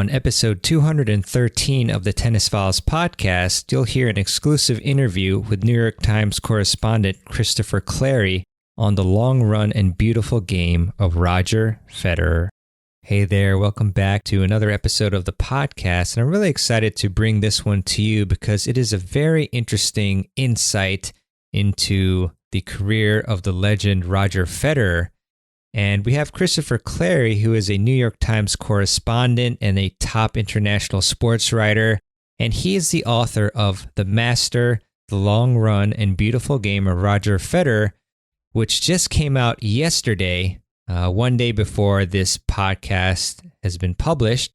On episode 213 of the Tennis Files podcast, you'll hear an exclusive interview with New York Times correspondent Christopher Clarey on the long run and beautiful game of Roger Federer. Hey there, welcome back to another episode of the podcast, and I'm really excited to bring this one to you because it is a very interesting insight into the career of the legend Roger Federer. And we have Christopher Clarey, who is a New York Times correspondent and a top international sports writer. And he is the author of The Master, The Long Run and Beautiful Game of Roger Federer, which just came out yesterday, one day before this podcast has been published.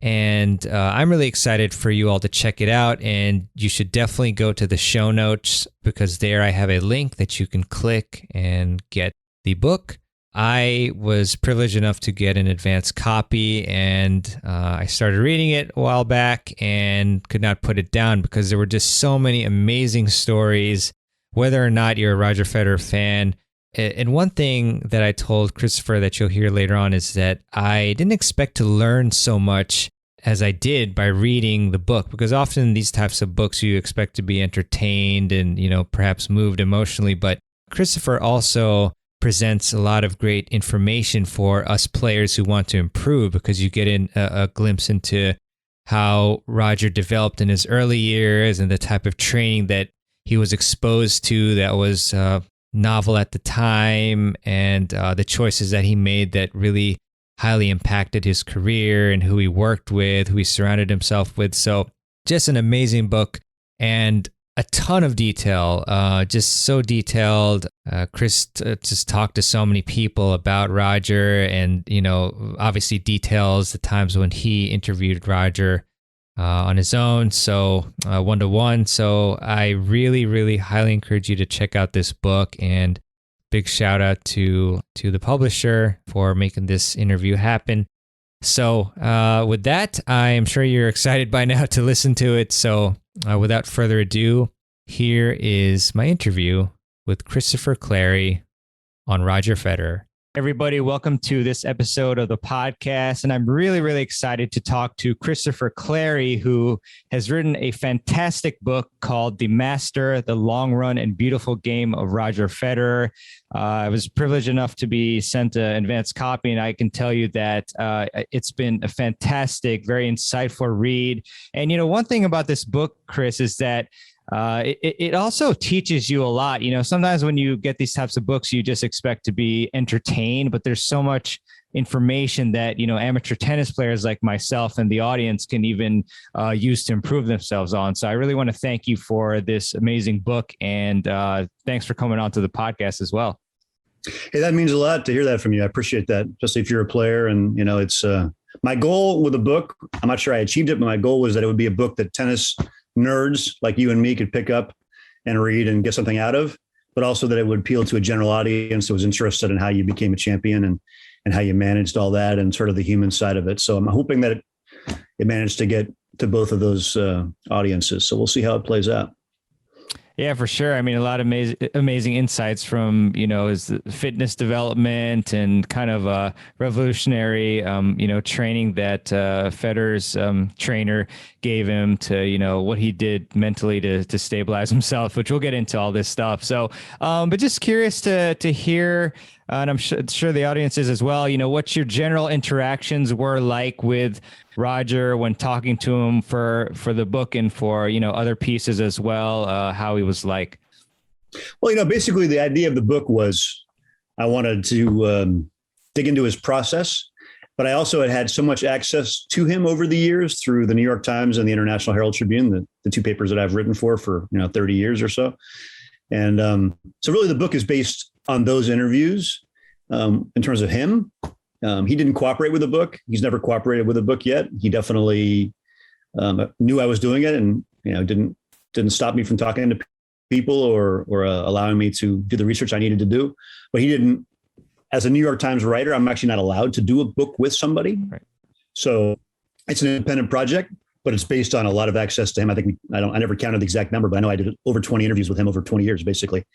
And I'm really excited for you all to check it out. And you should definitely go to the show notes because there I have a link that you can click and get the book. I was privileged enough to get an advance copy, and I started reading it a while back and could not put it down because there were just so many amazing stories, whether or not you're a Roger Federer fan. And one thing that I told Christopher that you'll hear later on is that I didn't expect to learn so much as I did by reading the book, because often these types of books you expect to be entertained and, perhaps moved emotionally. But Christopher also presents a lot of great information for us players who want to improve, because you get in a glimpse into how Roger developed in his early years and the type of training that he was exposed to that was novel at the time, and the choices that he made that really highly impacted his career, and who he worked with, who he surrounded himself with. So just an amazing book and a ton of detail, just so detailed. Chris just talked to so many people about Roger, and, obviously details the times when he interviewed Roger on his own, so one-to-one. So I really, really highly encourage you to check out this book, and big shout out to the publisher for making this interview happen. So with that, I am sure you're excited by now to listen to it. So without further ado, here is my interview with Christopher Clarey on Roger Federer. Everybody, welcome to this episode of the podcast. And I'm really, really excited to talk to Christopher Clarey, who has written a fantastic book called The Master, The Long Run and Beautiful Game of Roger Federer. I was privileged enough to be sent an advanced copy, and I can tell you that it's been a fantastic, very insightful read. And, one thing about this book, Chris, is that it also teaches you a lot. Sometimes when you get these types of books, you just expect to be entertained, but there's so much information that, amateur tennis players like myself and the audience can even use to improve themselves on. So I really want to thank you for this amazing book, and thanks for coming on to the podcast as well. Hey, that means a lot to hear that from you. I appreciate that, especially if you're a player. And, it's my goal with the book. I'm not sure I achieved it, but my goal was that it would be a book that tennis nerds like you and me could pick up and read and get something out of, but also that it would appeal to a general audience that was interested in how you became a champion and how you managed all that and sort of the human side of it. So I'm hoping that it managed to get to both of those audiences. So we'll see how it plays out. Yeah, for sure. I mean, a lot of amazing insights from, his fitness development and kind of revolutionary, training that Federer's trainer gave him to, what he did mentally to stabilize himself, which we'll get into all this stuff. So, but just curious to hear, and I'm sure the audience is as well, what your general interactions were like with Roger when talking to him for the book and for, other pieces as well, how he was like. Well, basically the idea of the book was I wanted to dig into his process, but I also had so much access to him over the years through the New York Times and the International Herald Tribune, the two papers that I've written for 30 years or so. And so really the book is based on those interviews in terms of him. He didn't cooperate with the book. He's never cooperated with the book yet. He definitely knew I was doing it, and didn't stop me from talking to people or allowing me to do the research I needed to do. But he didn't. As a New York Times writer, I'm actually not allowed to do a book with somebody. Right. So it's an independent project, but it's based on a lot of access to him. I think I never counted the exact number, but I know I did over 20 interviews with him over 20 years, basically.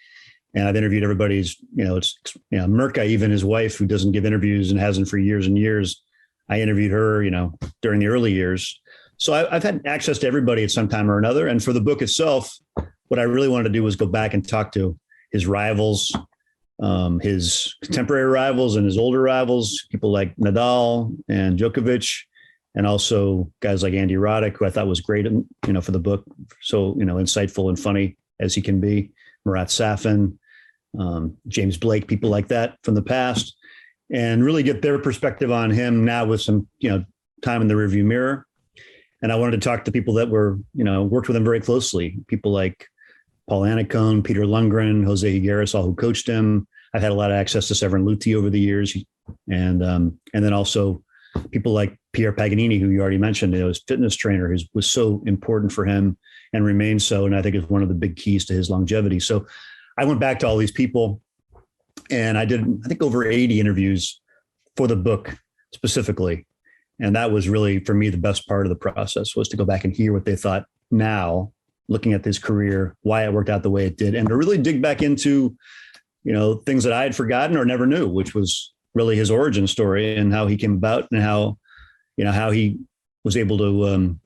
And I've interviewed everybody's, Mirka, even his wife, who doesn't give interviews and hasn't for years and years. I interviewed her, during the early years. So I've had access to everybody at some time or another. And for the book itself, what I really wanted to do was go back and talk to his rivals, his contemporary rivals and his older rivals, people like Nadal and Djokovic, and also guys like Andy Roddick, who I thought was great, for the book. So, insightful and funny as he can be. Murat Safin, James Blake, people like that from the past, and really get their perspective on him now with some, time in the rearview mirror. And I wanted to talk to people that were, worked with him very closely. People like Paul Annacone, Peter Lundgren, Jose Higueras, all who coached him. I've had a lot of access to Severin Luthi over the years. And then also people like Pierre Paganini, who you already mentioned, his fitness trainer, who was so important for him and remains so. And I think is one of the big keys to his longevity. So I went back to all these people and I did, I think, over 80 interviews for the book specifically. And that was really, for me, the best part of the process, was to go back and hear what they thought now, looking at his career, why it worked out the way it did, and to really dig back into, things that I had forgotten or never knew, which was really his origin story and how he came about and how he was able to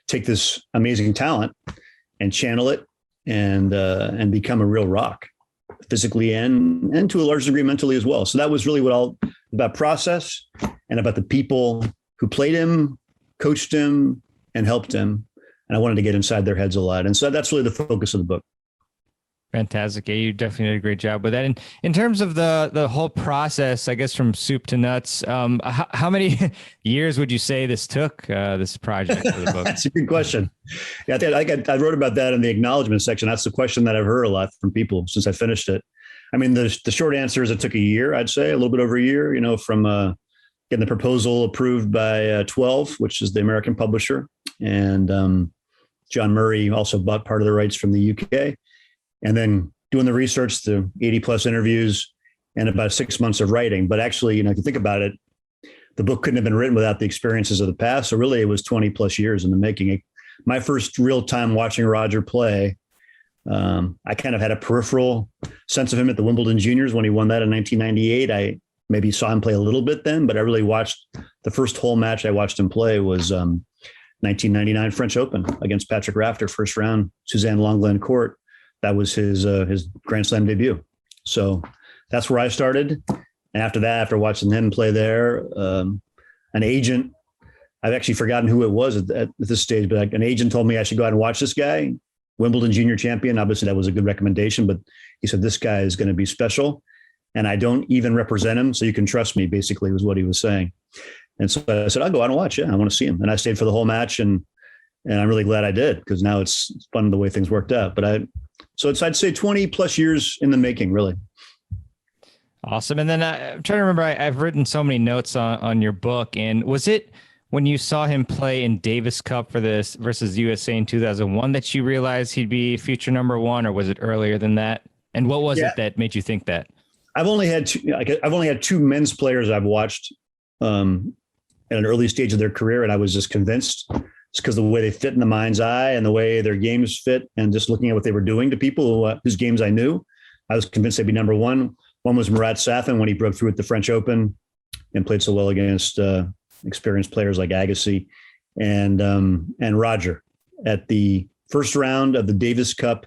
take this amazing talent and channel it and become a real rock, physically and to a large degree mentally as well. So that was really what all about process and about the people who played him, coached him, and helped him. And I wanted to get inside their heads a lot. And so that's really the focus of the book. Fantastic. Yeah, you definitely did a great job with that. And in terms of the whole process, I guess from soup to nuts, how many years would you say this took, this project for the book? That's a good question. Yeah, I wrote about that in the acknowledgement section. That's the question that I've heard a lot from people since I finished it. I mean, the short answer is it took a year, I'd say, a little bit over a year, from getting the proposal approved by 12, which is the American publisher. And John Murray also bought part of the rights from the UK. And then doing the research, the 80 plus interviews, and about 6 months of writing. But actually, if you think about it, the book couldn't have been written without the experiences of the past. So really, it was 20 plus years in the making. My first real time watching Roger play, I kind of had a peripheral sense of him at the Wimbledon Juniors when he won that in 1998. I maybe saw him play a little bit then, but I really watched the first whole match I watched him play was 1999 French Open against Patrick Rafter, first round, Suzanne Lenglen Court. That was his Grand Slam debut. So that's where I started. And after that, after watching him play there, an agent, I've actually forgotten who it was at this stage, but an agent told me I should go out and watch this guy, Wimbledon junior champion. Obviously, that was a good recommendation, but he said, this guy is going to be special. And I don't even represent him, so you can trust me, basically, was what he was saying. And so I said, I'll go out and watch it. I want to see him. And I stayed for the whole match. And I'm really glad I did, because now it's fun the way things worked out. But I'd say 20 plus years in the making, really. Awesome. And then I'm trying to remember, I've written so many notes on your book. And was it when you saw him play in Davis Cup for this versus USA in 2001 that you realized he'd be future number one, or was it earlier than that? And what was it that made you think that? I've only had two men's players I've watched at an early stage of their career, and I was just convinced it's because the way they fit in the mind's eye and the way their games fit, and just looking at what they were doing to people whose games I knew, I was convinced they'd be number one. One was Murat Safin when he broke through at the French Open and played so well against experienced players like Agassi, and Roger at the first round of the Davis Cup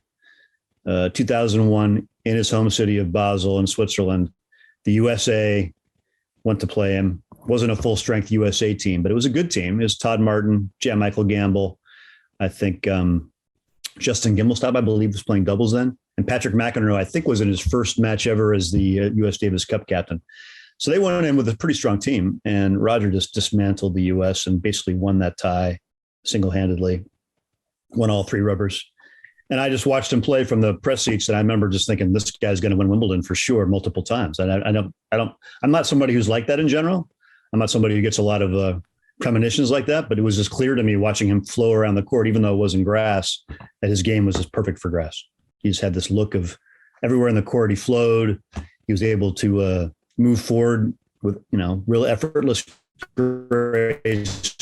2001 in his home city of Basel in Switzerland. The USA went to play him. Wasn't a full strength USA team, but it was a good team. It was Todd Martin, Jan Michael Gamble. I think Justin Gimelstob, I believe, was playing doubles then. And Patrick McEnroe, I think, was in his first match ever as the US Davis Cup captain. So they went in with a pretty strong team, and Roger just dismantled the US and basically won that tie single-handedly, won all three rubbers. And I just watched him play from the press seats, and I remember just thinking, this guy's going to win Wimbledon for sure multiple times. And I'm not somebody who's like that in general. I'm not somebody who gets a lot of premonitions like that, but it was just clear to me watching him flow around the court, even though it wasn't grass, that his game was just perfect for grass. He just had this look of everywhere in the court he flowed. He was able to move forward with, real effortless grace,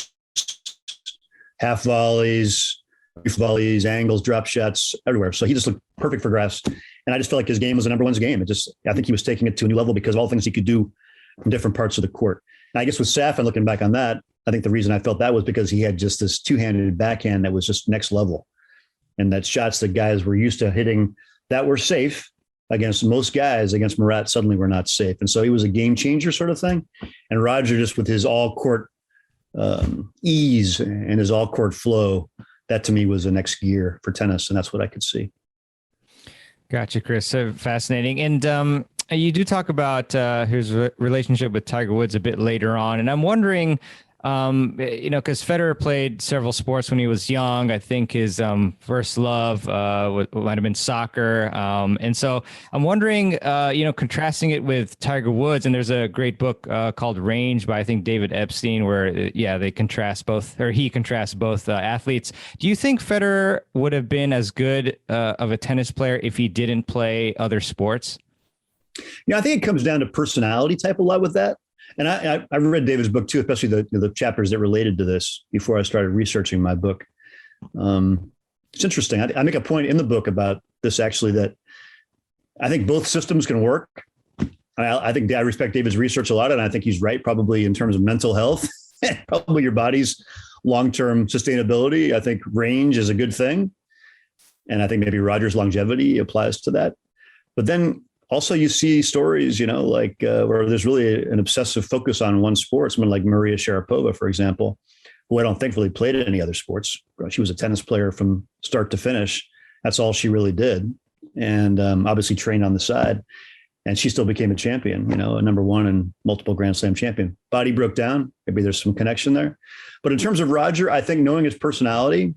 half volleys, angles, drop shots, everywhere. So he just looked perfect for grass. And I just felt like his game was the number one's game. I think he was taking it to a new level because of all the things he could do from different parts of the court. I guess with Safin, looking back on that, I think the reason I felt that was because he had just this two-handed backhand that was just next level. And that shots that guys were used to hitting that were safe against most guys, against Murat, suddenly were not safe. And so he was a game changer sort of thing. And Roger, just with his all-court ease and his all-court flow, that to me was the next gear for tennis. And that's what I could see. Gotcha, Chris. So fascinating. And you do talk about his relationship with Tiger Woods a bit later on. And I'm wondering, because Federer played several sports when he was young. I think his first love might have been soccer. And so I'm wondering, contrasting it with Tiger Woods, and there's a great book called Range by, I think, David Epstein, where, they contrast both, or he contrasts both athletes. Do you think Federer would have been as good of a tennis player if he didn't play other sports? I think it comes down to personality type a lot with that. And I read David's book too, especially the chapters that related to this before I started researching my book. It's interesting. I make a point in the book about this actually, that I think both systems can work. I think I respect David's research a lot, and I think he's right, probably in terms of mental health, probably your body's long-term sustainability. I think range is a good thing. And I think maybe Roger's longevity applies to that. But then also, you see stories, where there's really an obsessive focus on one sport. Someone like Maria Sharapova, for example, who I don't think really played any other sports. She was a tennis player from start to finish. That's all she really did. And obviously trained on the side. And she still became a champion, a number one and multiple Grand Slam champion. Body broke down. Maybe there's some connection there. But in terms of Roger, I think knowing his personality,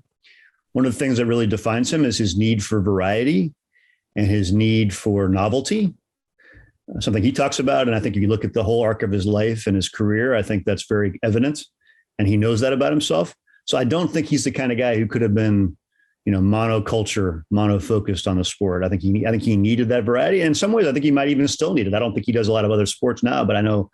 one of the things that really defines him is his need for variety and his need for novelty, something he talks about. And I think if you look at the whole arc of his life and his career, I think that's very evident. And he knows that about himself. So I don't think he's the kind of guy who could have been, monoculture, mono-focused on the sport. I think he needed that variety. And in some ways, I think he might even still need it. I don't think he does a lot of other sports now, but I know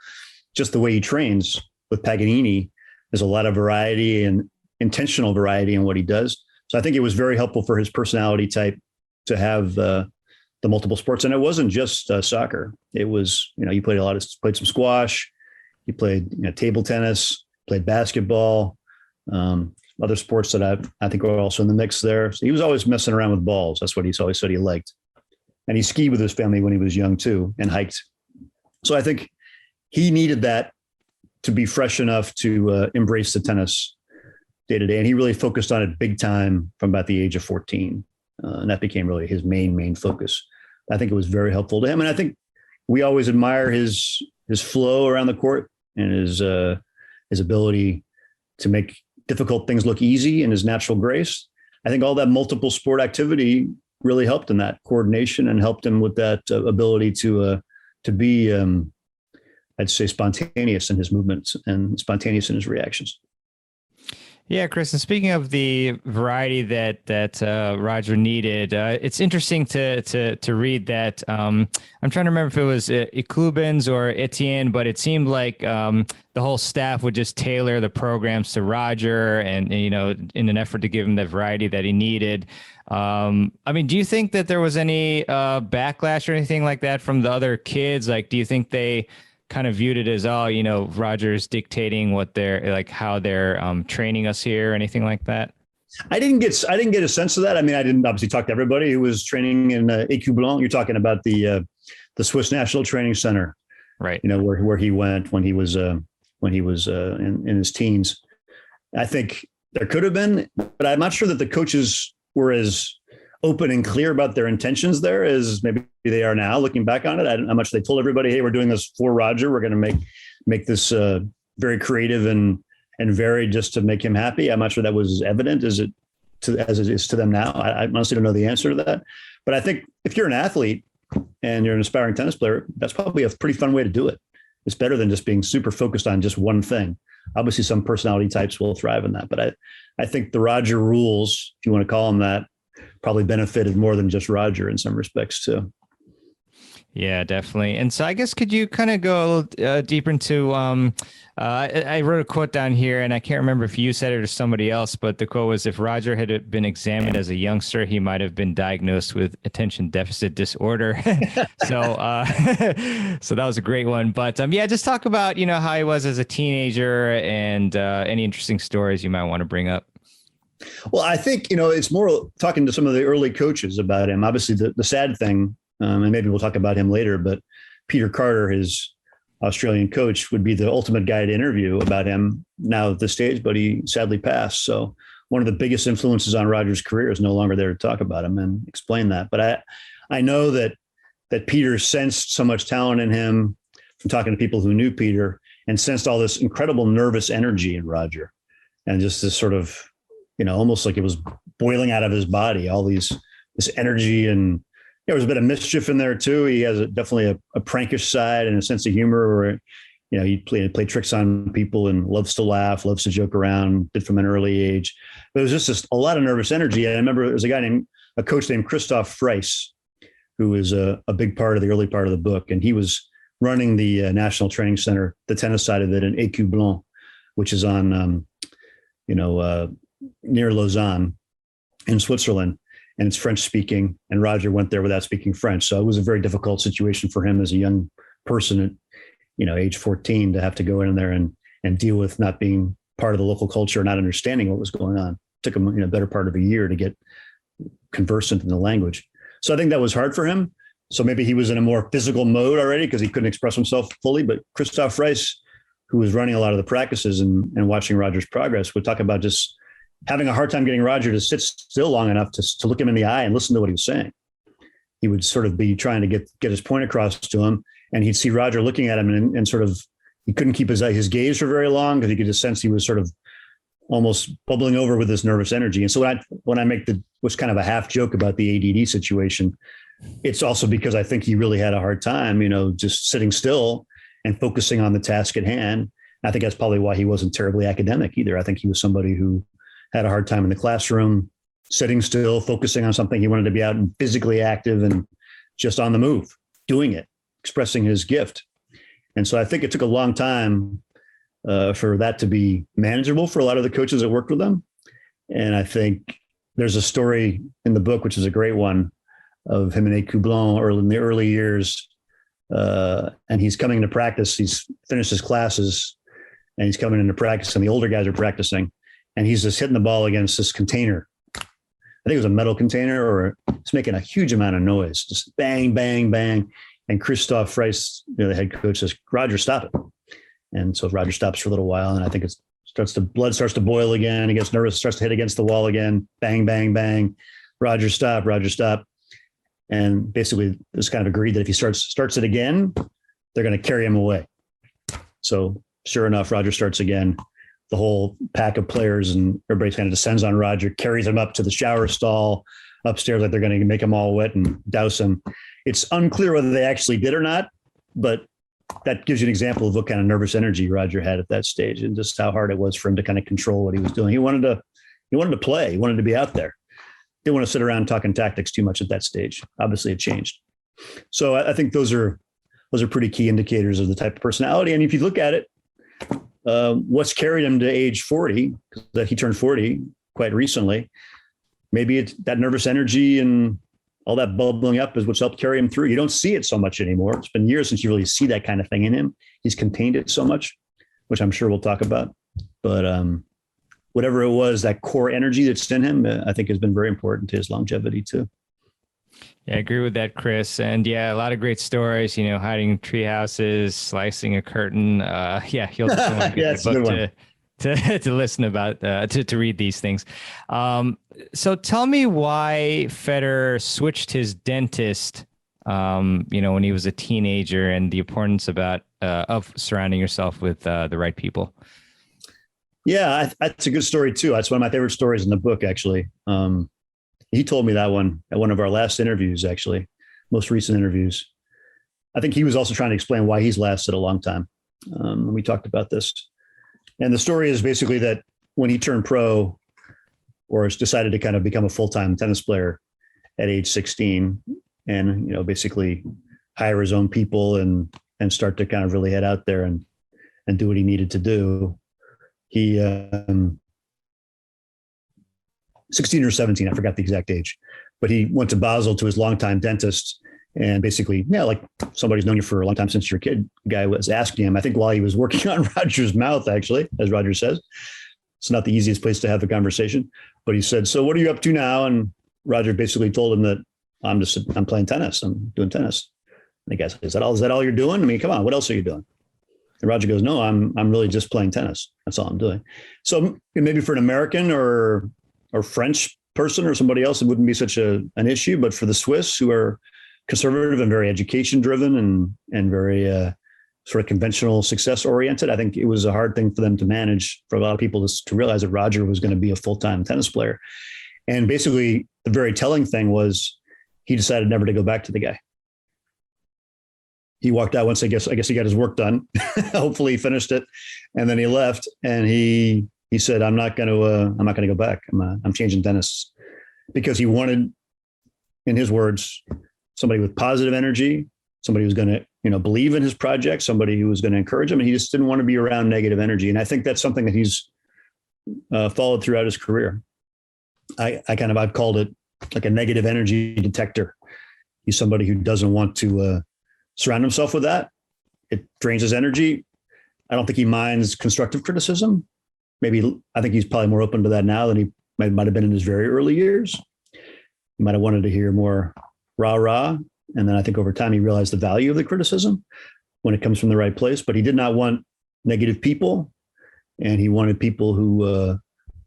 just the way he trains with Paganini, there's a lot of variety and intentional variety in what he does. So I think it was very helpful for his personality type to have the multiple sports. And it wasn't just soccer. It was, you played some squash, you played table tennis, played basketball, other sports that I think were also in the mix there. So he was always messing around with balls. That's what he's always said he liked. And he skied with his family when he was young too, and hiked. So I think he needed that to be fresh enough to embrace the tennis day to day. And he really focused on it big time from about the age of 14. And that became really his main focus. I think it was very helpful to him. And I think we always admire his flow around the court and his ability to make difficult things look easy and his natural grace. I think all that multiple sport activity really helped in that coordination and helped him with that ability to be, I'd say, spontaneous in his movements and spontaneous in his reactions. Yeah, Chris, and speaking of the variety that Roger needed, it's interesting to read that. I'm trying to remember if it was Ikubens or Etienne, but it seemed like the whole staff would just tailor the programs to Roger and in an effort to give him the variety that he needed. Do you think that there was any backlash or anything like that from the other kids? Like, do you think they kind of viewed it as, Roger's dictating how they're training us here or anything like that? I didn't get a sense of that. I didn't obviously talk to everybody who was training in Écu Blanc. You're talking about the Swiss National Training Center, right? Where he went when he was in his teens. I think there could have been, but I'm not sure that the coaches were as open and clear about their intentions there as maybe they are now looking back on it. I don't know how much they told everybody, hey, we're doing this for Roger. We're going to make this very creative and varied just to make him happy. I'm not sure that was as evident as it is to them now. I honestly don't know the answer to that. But I think if you're an athlete and you're an aspiring tennis player, that's probably a pretty fun way to do it. It's better than just being super focused on just one thing. Obviously, some personality types will thrive in that. But I think the Roger rules, if you want to call them that, probably benefited more than just Roger in some respects too. Yeah, definitely. And so I guess could you kind of go a little deeper into I wrote a quote down here, and I can't remember if you said it or somebody else, but the quote was, if Roger had been examined as a youngster, he might have been diagnosed with attention deficit disorder. So so that was a great one. But yeah, just talk about, how he was as a teenager and any interesting stories you might want to bring up. Well, I think, it's more talking to some of the early coaches about him. Obviously, the sad thing, and maybe we'll talk about him later, but Peter Carter, his Australian coach, would be the ultimate guy to interview about him now at this stage, but he sadly passed. So one of the biggest influences on Roger's career is no longer there to talk about him and explain that. But I know that Peter sensed so much talent in him from talking to people who knew Peter, and sensed all this incredible nervous energy in Roger, and just this sort of, almost like it was boiling out of his body, this energy. And there was a bit of mischief in there too. He has definitely a prankish side and a sense of humor where, he play tricks on people and loves to laugh, loves to joke around, did from an early age. But it was just a lot of nervous energy. And I remember there was a coach named Christopher Clarey, who was a big part of the early part of the book. And he was running the National Training Center, the tennis side of it, in Écu Blanc, which is on, near Lausanne in Switzerland. And it's French speaking, and Roger went there without speaking French. So it was a very difficult situation for him as a young person at, age 14, to have to go in there and deal with not being part of the local culture, not understanding what was going on. It took him, a better part of a year to get conversant in the language. So I think that was hard for him. So maybe he was in a more physical mode already because he couldn't express himself fully. But Christopher Clarey, who was running a lot of the practices and watching Roger's progress, would talk about just having a hard time getting Roger to sit still long enough to look him in the eye and listen to what he was saying. He would sort of be trying to get his point across to him, and he'd see Roger looking at him and sort of, he couldn't keep his gaze for very long because he could just sense he was sort of almost bubbling over with this nervous energy. And so when I make was kind of a half joke about the ADD situation, it's also because I think he really had a hard time, just sitting still and focusing on the task at hand. I think that's probably why he wasn't terribly academic either. I think he was somebody who had a hard time in the classroom, sitting still, focusing on something. He wanted to be out and physically active and just on the move, doing it, expressing his gift. And so I think it took a long time for that to be manageable for a lot of the coaches that worked with him. And I think there's a story in the book, which is a great one, of him in Écu Blanc in the early years. And he's coming to practice. He's finished his classes and he's coming into practice, and the older guys are practicing. And he's just hitting the ball against this container. I think it was a metal container, or it's making a huge amount of noise, just bang, bang, bang. And Christopher Clarey, the head coach, says, "Roger, stop it." And so Roger stops for a little while, and I think blood starts to boil again. He gets nervous, starts to hit against the wall again. Bang, bang, bang. Roger, stop. Roger, stop. And basically, it's kind of agreed that if he starts it again, they're going to carry him away. So sure enough, Roger starts again. The whole pack of players and everybody kind of descends on Roger, carries him up to the shower stall upstairs, like they're going to make him all wet and douse him. It's unclear whether they actually did or not, but that gives you an example of what kind of nervous energy Roger had at that stage, and just how hard it was for him to kind of control what he was doing. He wanted to play. He wanted to be out there. Didn't want to sit around talking tactics too much at that stage. Obviously it changed. So I think those are pretty key indicators of the type of personality. And if you look at it, what's carried him to age 40, that he turned 40 quite recently, maybe it's that nervous energy and all that bubbling up is what's helped carry him through. You don't see it so much anymore. It's been years since you really see that kind of thing in him. He's contained it so much, which I'm sure we'll talk about. But whatever it was, that core energy that's in him, I think has been very important to his longevity too. Yeah, I agree with that, Chris. And yeah, a lot of great stories, hiding in tree houses, slicing a curtain. He'll just want to get the book to listen about, to read these things. So tell me why Federer switched his dentist, when he was a teenager, and the importance of surrounding yourself with the right people. Yeah, that's a good story too. That's one of my favorite stories in the book, actually. He told me that one at one of our last interviews, actually, most recent interviews. I think he was also trying to explain why he's lasted a long time. When we talked about this. And the story is basically that when he turned pro, or decided to kind of become a full-time tennis player at age 16, and, basically hire his own people and start to kind of really head out there and do what he needed to do. He 16 or 17, I forgot the exact age, but he went to Basel to his longtime dentist. And basically, like somebody's known you for a long time since you're a kid. The guy was asking him, I think while he was working on Roger's mouth, actually, as Roger says. It's not the easiest place to have a conversation. But he said, so what are you up to now? And Roger basically told him that I'm playing tennis. I'm doing tennis. And the guy said, is that all you're doing? I mean, come on, what else are you doing? And Roger goes, no, I'm really just playing tennis. That's all I'm doing. So maybe for an American or French person or somebody else, it wouldn't be such an issue. But for the Swiss, who are conservative and very education driven and very sort of conventional success oriented, I think it was a hard thing for them to manage, for a lot of people to realize that Roger was going to be a full-time tennis player. And basically the very telling thing was he decided never to go back to the guy. He walked out once, I guess he got his work done. Hopefully he finished it. And then he left and he said, I'm not going to go back. I'm changing dentists, because he wanted, in his words, somebody with positive energy, somebody who's going to, believe in his project, somebody who was going to encourage him. And he just didn't want to be around negative energy. And I think that's something that he's followed throughout his career. I've called it like a negative energy detector. He's somebody who doesn't want to surround himself with that. It drains his energy. I don't think he minds constructive criticism. I think he's probably more open to that now than he might have been in his very early years. He might have wanted to hear more rah-rah. And then I think over time he realized the value of the criticism when it comes from the right place. But he did not want negative people. And he wanted people who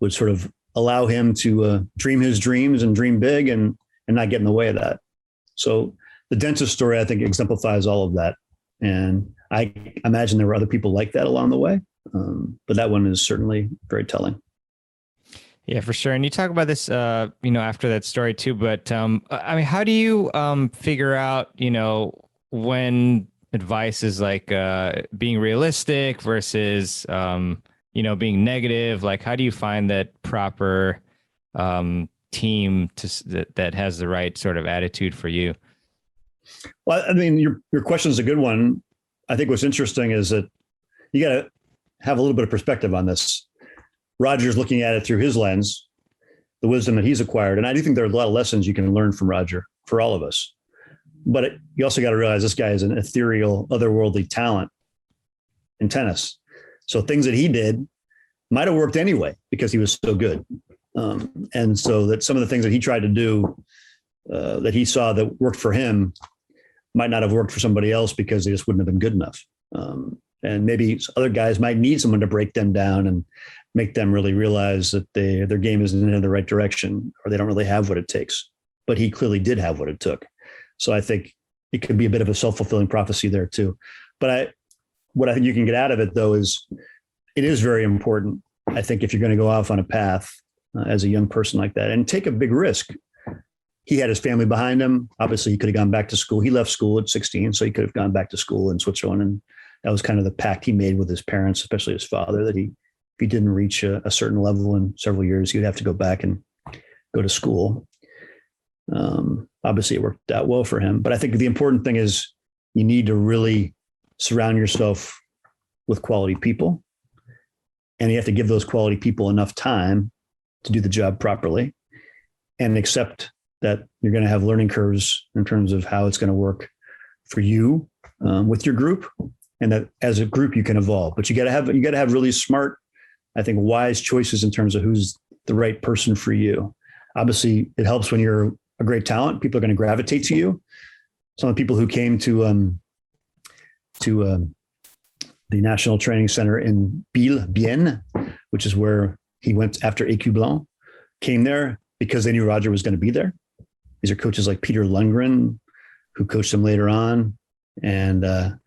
would sort of allow him to dream his dreams and dream big and not get in the way of that. So the dentist story, I think, exemplifies all of that. And I imagine there were other people like that along the way. But that one is certainly very telling. Yeah, for sure. And you talk about this, after that story too, but how do you figure out, when advice is like being realistic versus, being negative? Like, how do you find that proper team that has the right sort of attitude for you? Well, I mean, your question is a good one. I think what's interesting is that you got to have a little bit of perspective on this. Roger's looking at it through his lens, the wisdom that he's acquired. And I do think there are a lot of lessons you can learn from Roger for all of us. But you also got to realize this guy is an ethereal, otherworldly talent in tennis. So things that he did might have worked anyway because he was so good. And so that some of the things that he tried to do that he saw that worked for him might not have worked for somebody else because they just wouldn't have been good enough. And maybe other guys might need someone to break them down and make them really realize that their game isn't in the right direction, or they don't really have what it takes. But he clearly did have what it took. So I think it could be a bit of a self-fulfilling prophecy there too. But what I think you can get out of it, though, is it is very important. I think if you're going to go off on a path as a young person like that and take a big risk. He had his family behind him. Obviously, he could have gone back to school. He left school at 16, so he could have gone back to school in Switzerland. And that was kind of the pact he made with his parents, especially his father, that if he didn't reach a certain level in several years, he would have to go back and go to school. Obviously, it worked out well for him. But I think the important thing is you need to really surround yourself with quality people. And you have to give those quality people enough time to do the job properly and accept that you're going to have learning curves in terms of how it's going to work for you with your group, and that as a group you can evolve. But you got to have really smart, I think, wise choices in terms of who's the right person for you. Obviously, it helps when you're a great talent. People are going to gravitate to you. Some of the people who came to the National Training Center in Bienne, which is where he went after Écu Blanc, came there because they knew Roger was going to be there. These are coaches like Peter Lundgren, who coached him later on, and a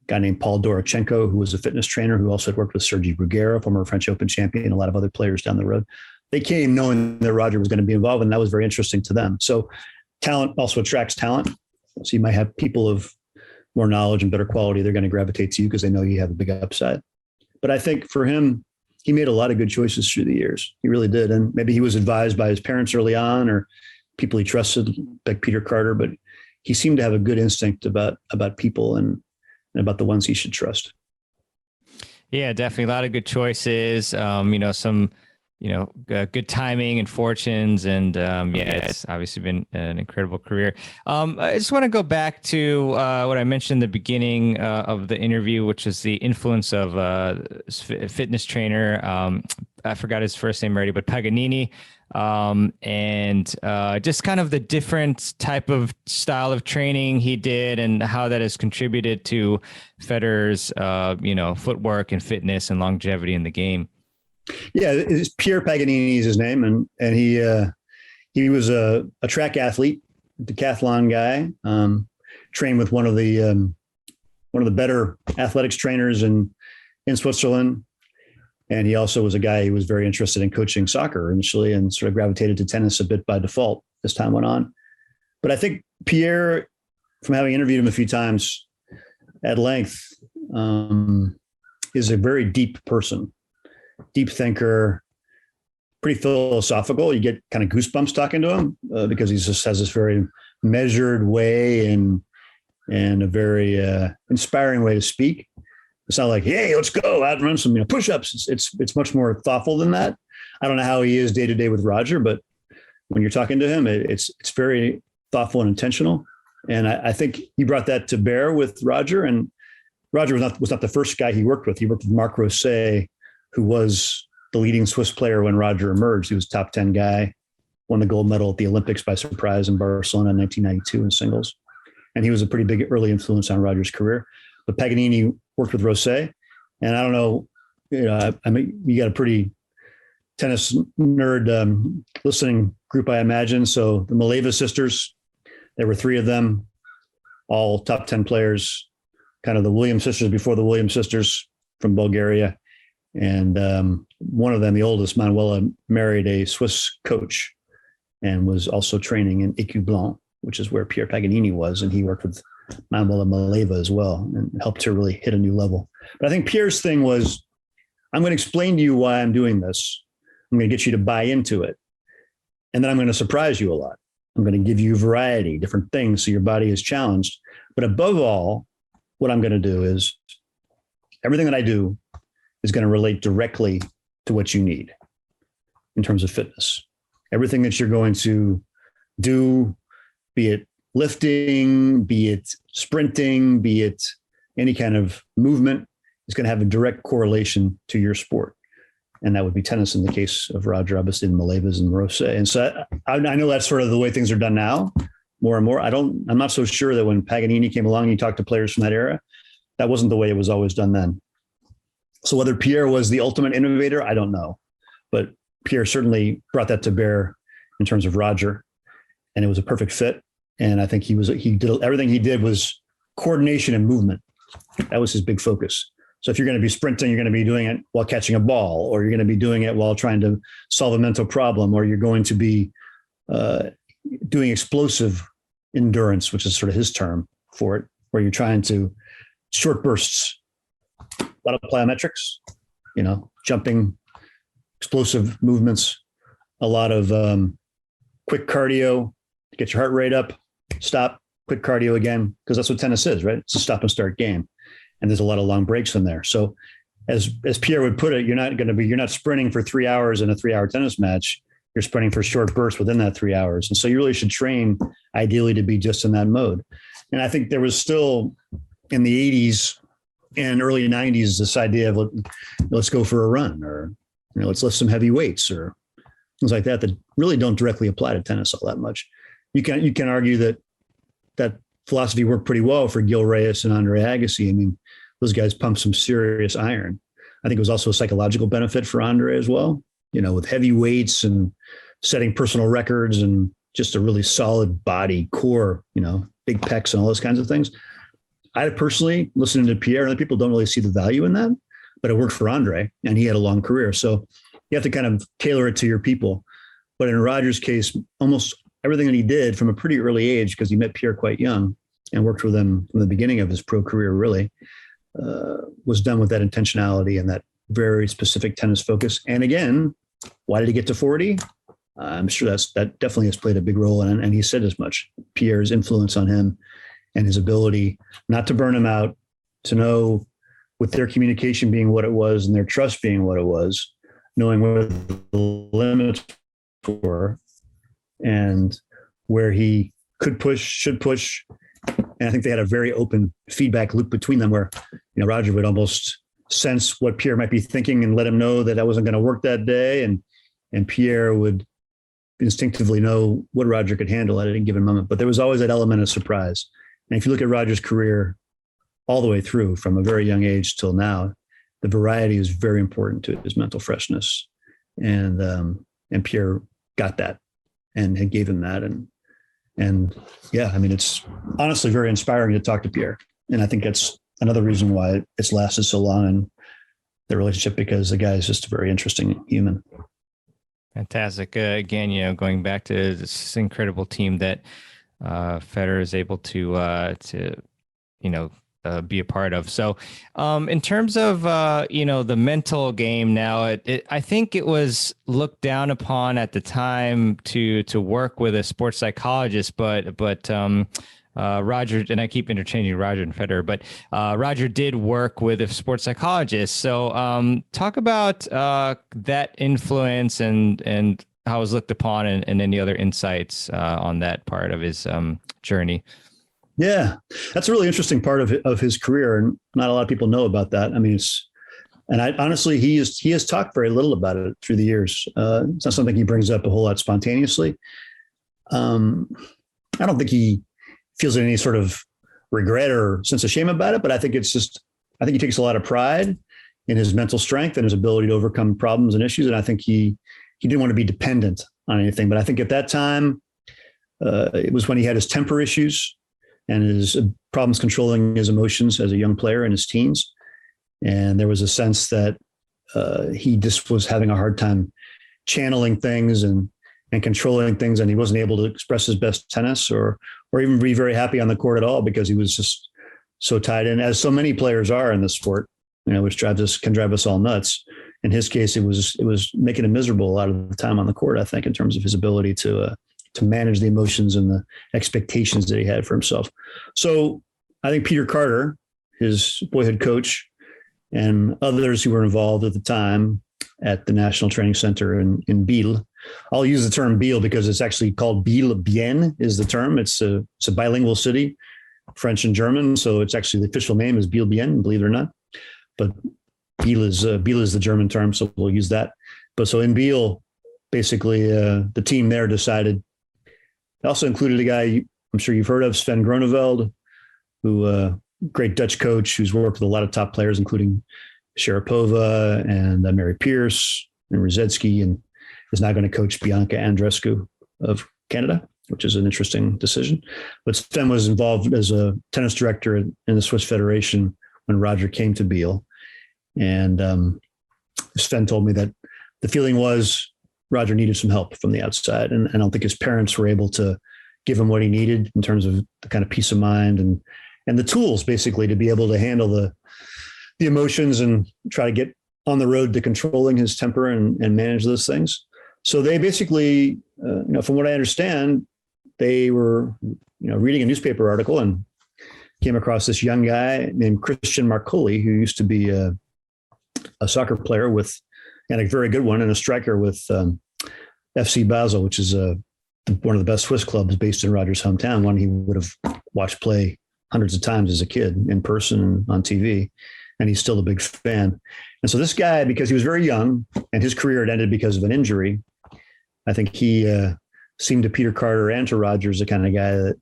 guy named Paul Dorochenko, who was a fitness trainer, who also had worked with Sergi Bruguera, former French Open champion, and a lot of other players down the road. They came knowing that Roger was going to be involved, and that was very interesting to them. So talent also attracts talent. So you might have people of more knowledge and better quality. They're going to gravitate to you because they know you have a big upside. But I think for him, he made a lot of good choices through the years. He really did. And maybe he was advised by his parents early on or people he trusted, like Peter Carter, but he seemed to have a good instinct about people and about the ones he should trust. Yeah, definitely a lot of good choices. Some good timing and fortunes, and it's obviously been an incredible career. I just want to go back to what I mentioned in the beginning of the interview, which is the influence of fitness trainer. I forgot his first name already, but Paganini, and just kind of the different type of style of training he did and how that has contributed to Federer's, footwork and fitness and longevity in the game. Yeah, it's Pierre Paganini is his name, and he was a track athlete, decathlon guy, trained with one of the better athletics trainers in Switzerland, and he also was a guy who was very interested in coaching soccer initially, and sort of gravitated to tennis a bit by default as time went on. But I think Pierre, from having interviewed him a few times at length, is a very deep person. Deep thinker, pretty philosophical. You get kind of goosebumps talking to him because he just has this very measured way and a very inspiring way to speak. It's not like, hey, let's go out and run some push-ups. It's much more thoughtful than that. I don't know how he is day to day with Roger, but when you're talking to him, it's very thoughtful and intentional. And I think he brought that to bear with Roger. And Roger was not the first guy he worked with. He worked with Marc Rosset, who was the leading Swiss player when Roger emerged. He was top 10 guy, won the gold medal at the Olympics by surprise in Barcelona in 1992 in singles. And he was a pretty big early influence on Roger's career. But Paganini worked with Rosset. And I don't know, I mean, you got a pretty tennis nerd listening group, I imagine. So the Maleva sisters, there were three of them, all top 10 players, kind of the Williams sisters before the Williams sisters from Bulgaria. And one of them, the oldest, Manuela, married a Swiss coach and was also training in Écu Blanc, which is where Pierre Paganini was. And he worked with Manuela Maleva as well and helped her really hit a new level. But I think Pierre's thing was, I'm going to explain to you why I'm doing this. I'm going to get you to buy into it. And then I'm going to surprise you a lot. I'm going to give you variety, different things so your body is challenged. But above all, what I'm going to do is everything that I do is going to relate directly to what you need in terms of fitness. Everything that you're going to do, be it lifting, be it sprinting, be it any kind of movement, is going to have a direct correlation to your sport. And that would be tennis in the case of Roger, obviously, and Malevas and Rosset. And so I know that's sort of the way things are done now, more and more. I'm not so sure that when Paganini came along, you talked to players from that era, that wasn't the way it was always done then. So whether Pierre was the ultimate innovator, I don't know. But Pierre certainly brought that to bear in terms of Roger. And it was a perfect fit. And I think he did everything he did was coordination and movement. That was his big focus. So if you're going to be sprinting, you're going to be doing it while catching a ball, or you're going to be doing it while trying to solve a mental problem, or you're going to be doing explosive endurance, which is sort of his term for it, where you're trying to short bursts, a lot of plyometrics, jumping, explosive movements, a lot of quick cardio to get your heart rate up, stop, quick cardio again, because that's what tennis is, right? It's a stop and start game. And there's a lot of long breaks in there. So as Pierre would put it, you're not sprinting for 3 hours in a 3-hour tennis match. You're sprinting for short bursts within that 3 hours. And so you really should train ideally to be just in that mode. And I think there was still in the 80s and early 90s, this idea of let's go for a run, or, let's lift some heavy weights or things like that really don't directly apply to tennis all that much. You can argue that philosophy worked pretty well for Gil Reyes and Andre Agassi. I mean, those guys pumped some serious iron. I think it was also a psychological benefit for Andre as well, with heavy weights and setting personal records and just a really solid body core, big pecs and all those kinds of things. I personally, listening to Pierre, and other people don't really see the value in that, but it worked for Andre and he had a long career. So you have to kind of tailor it to your people. But in Roger's case, almost everything that he did from a pretty early age, because he met Pierre quite young and worked with him from the beginning of his pro career, really, was done with that intentionality and that very specific tennis focus. And again, why did he get to 40? I'm sure that definitely has played a big role. And he said as much. Pierre's influence on him and his ability not to burn him out, to know with their communication being what it was and their trust being what it was, knowing where the limits were and where he could push, should push. And I think they had a very open feedback loop between them where, Roger would almost sense what Pierre might be thinking and let him know that wasn't going to work that day. And Pierre would instinctively know what Roger could handle at any given moment. But there was always that element of surprise. And if you look at Roger's career all the way through from a very young age till now, the variety is very important to his mental freshness. And Pierre got that and gave him that. And yeah, I mean, it's honestly very inspiring to talk to Pierre. And I think that's another reason why it's lasted so long in the relationship, because the guy is just a very interesting human. Fantastic. Again, going back to this incredible team that Federer is able to be a part of. So in terms of, the mental game now, I think it was looked down upon at the time to work with a sports psychologist, but Roger, and I keep interchanging Roger and Federer, but Roger did work with a sports psychologist. So talk about that influence and how it was looked upon and any other insights on that part of his journey. Yeah, that's a really interesting part of his career. And not a lot of people know about that. I mean, honestly, he has talked very little about it through the years. It's not something he brings up a whole lot spontaneously. I don't think he feels any sort of regret or sense of shame about it, but I think he takes a lot of pride in his mental strength and his ability to overcome problems and issues. And I think he didn't want to be dependent on anything. But I think at that time, it was when he had his temper issues and his problems controlling his emotions as a young player in his teens. And there was a sense that he just was having a hard time channeling things and controlling things. And he wasn't able to express his best tennis or even be very happy on the court at all, because he was just so tied in, as so many players are in the sport, which can drive us all nuts. In his case, it was making him miserable a lot of the time on the court, I think, in terms of his ability to manage the emotions and the expectations that he had for himself. So I think Peter Carter, his boyhood coach, and others who were involved at the time at the National Training Center in Biel. I'll use the term Biel because it's actually called Biel. Bienne is the term. It's a bilingual city, French and German. So it's actually the official name is Biel Bienne, believe it or not. But Biel is the German term, so we'll use that. But so in Biel, basically the team there decided. They also included a guy I'm sure you've heard of, Sven Groneveld, who great Dutch coach who's worked with a lot of top players, including Sharapova and Mary Pierce and Rosetsky, and is now going to coach Bianca Andreescu of Canada, which is an interesting decision. But Sven was involved as a tennis director in the Swiss Federation when Roger came to Biel. And Sven told me that the feeling was Roger needed some help from the outside. And I don't think his parents were able to give him what he needed in terms of the kind of peace of mind and the tools basically to be able to handle the emotions and try to get on the road to controlling his temper and manage those things. So they basically, from what I understand, they were, reading a newspaper article and came across this young guy named Christian Marcoli, who used to be a soccer player and a very good one, and a striker with FC Basel, which is one of the best Swiss clubs based in Roger's hometown, one he would have watched play hundreds of times as a kid in person and on TV. And he's still a big fan. And so this guy, because he was very young and his career had ended because of an injury, I think he seemed to Peter Carter and to Roger as the kind of guy that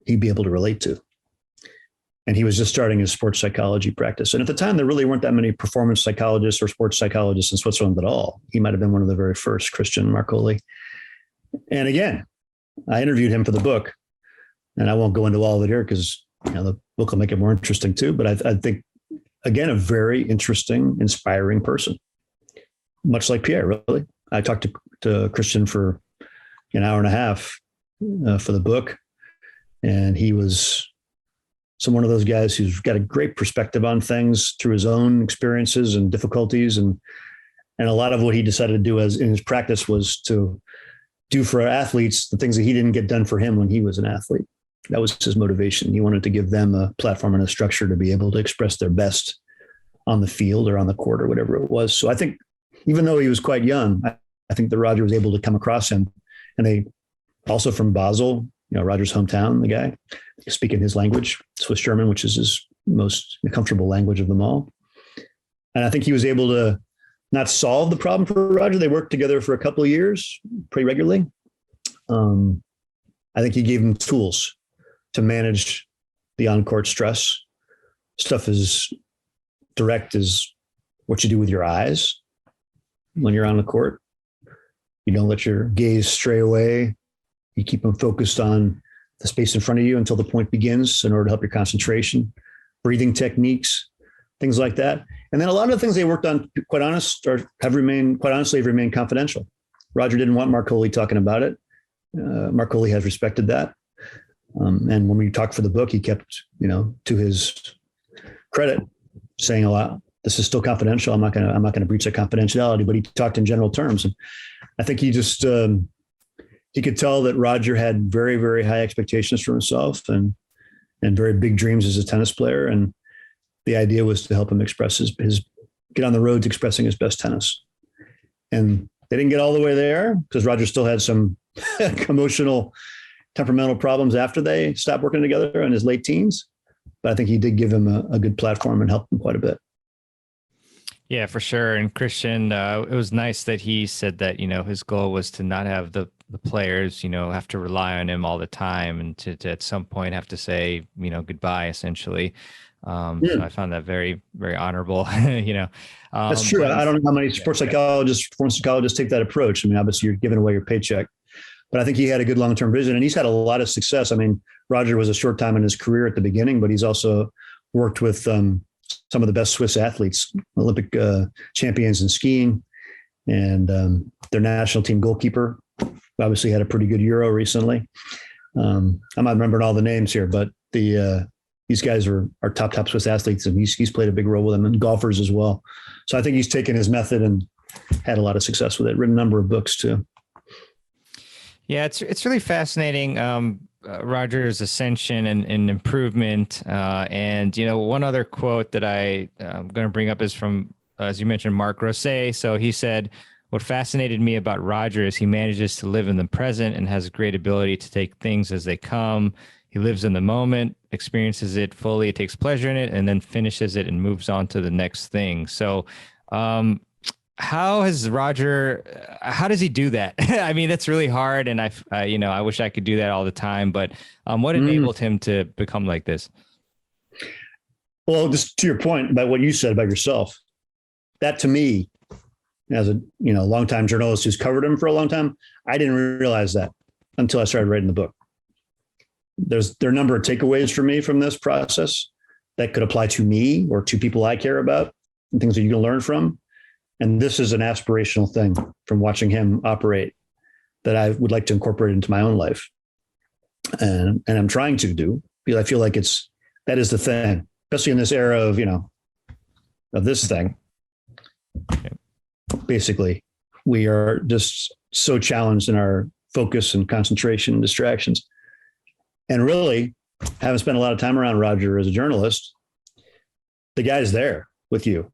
he'd be able to relate to. And he was just starting his sports psychology practice. And at the time, there really weren't that many performance psychologists or sports psychologists in Switzerland at all. He might have been one of the very first, Christian Marcoli. And again, I interviewed him for the book, and I won't go into all of it here because the book will make it more interesting too. But I think, again, a very interesting, inspiring person, much like Pierre, really. I talked to Christian for an hour and a half for the book, and he was one of those guys who's got a great perspective on things through his own experiences and difficulties. And a lot of what he decided to do in his practice was to do for athletes the things that he didn't get done for him when he was an athlete. That was his motivation. He wanted to give them a platform and a structure to be able to express their best on the field or on the court or whatever it was. So I think even though he was quite young, I think that Roger was able to come across him. And they also from Basel, Roger's hometown, the guy speaking his language, Swiss German, which is his most comfortable language of them all. And I think he was able to not solve the problem for Roger. They worked together for a couple of years pretty regularly. I think he gave him tools to manage the on-court stress. Stuff as direct as what you do with your eyes when you're on the court. You don't let your gaze stray away. You keep them focused on the space in front of you until the point begins in order to help your concentration. Breathing techniques, things like that. And then a lot of the things they worked on, quite honestly, have remained confidential. Roger didn't want Marcoli talking about it. Marcoli has respected that. And when we talked for the book, he kept, to his credit, saying a lot. This is still confidential. I'm not going to breach that confidentiality. But he talked in general terms, and I think he just he could tell that Roger had very, very high expectations for himself and very big dreams as a tennis player. And the idea was to help him express his get on the road to expressing his best tennis. And they didn't get all the way there because Roger still had some emotional, temperamental problems after they stopped working together in his late teens. But I think he did give him a good platform and helped him quite a bit. Yeah, for sure. And Christian, it was nice that he said that, his goal was to not have the players, have to rely on him all the time and to at some point have to say, goodbye, essentially. So I found that very, very honorable, That's true. I don't know how many sports psychologists, former psychologists take that approach. I mean, obviously you're giving away your paycheck, but I think he had a good long-term vision and he's had a lot of success. I mean, Roger was a short time in his career at the beginning, but he's also worked with some of the best Swiss athletes, Olympic champions in skiing, and their national team goalkeeper obviously had a pretty good Euro recently. I'm not remembering all the names here, but these guys are top Swiss athletes, and he's played a big role with them, and golfers as well. So I think he's taken his method and had a lot of success with it. Written a number of books too. Yeah, it's really fascinating. Roger's ascension and improvement. And, one other quote that I'm going to bring up is from, as you mentioned, Marc Rosset. So he said, "What fascinated me about Roger is he manages to live in the present and has a great ability to take things as they come. He lives in the moment, experiences it fully, takes pleasure in it, and then finishes it and moves on to the next thing." So, how does he do that? I mean, that's really hard. And I wish I could do that all the time, but what enabled him to become like this? Well, just to your point about what you said about yourself, that to me, as a, longtime journalist who's covered him for a long time, I didn't realize that until I started writing the book. There are a number of takeaways for me from this process that could apply to me or to people I care about and things that you can learn from. And this is an aspirational thing from watching him operate that I would like to incorporate into my own life. And I'm trying to do, because I feel like that is the thing, especially in this era of, of this thing. Basically, we are just so challenged in our focus and concentration and distractions. And really, having spent a lot of time around Roger as a journalist, the guy's there with you.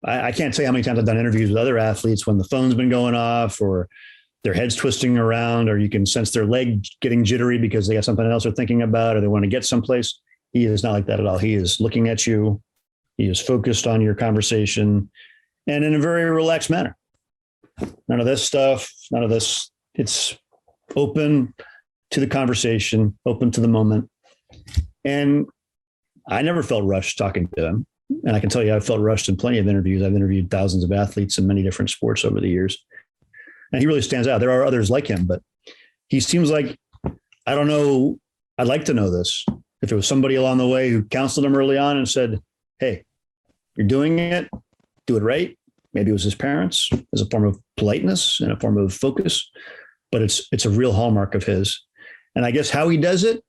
I can't tell you how many times I've done interviews with other athletes when the phone's been going off or their head's twisting around, or you can sense their leg getting jittery because they got something else they're thinking about or they want to get someplace. He is not like that at all. He is looking at you. He is focused on your conversation and in a very relaxed manner. None of this stuff, none of this. It's open to the conversation, open to the moment. And I never felt rushed talking to him. And I can tell you, I've felt rushed in plenty of interviews. I've interviewed thousands of athletes in many different sports over the years. And he really stands out. There are others like him, but he seems like, I don't know, I'd like to know this. If there was somebody along the way who counseled him early on and said, "Hey, you're doing it, do it right." Maybe it was his parents as a form of politeness and a form of focus, but it's a real hallmark of his. And I guess how he does it,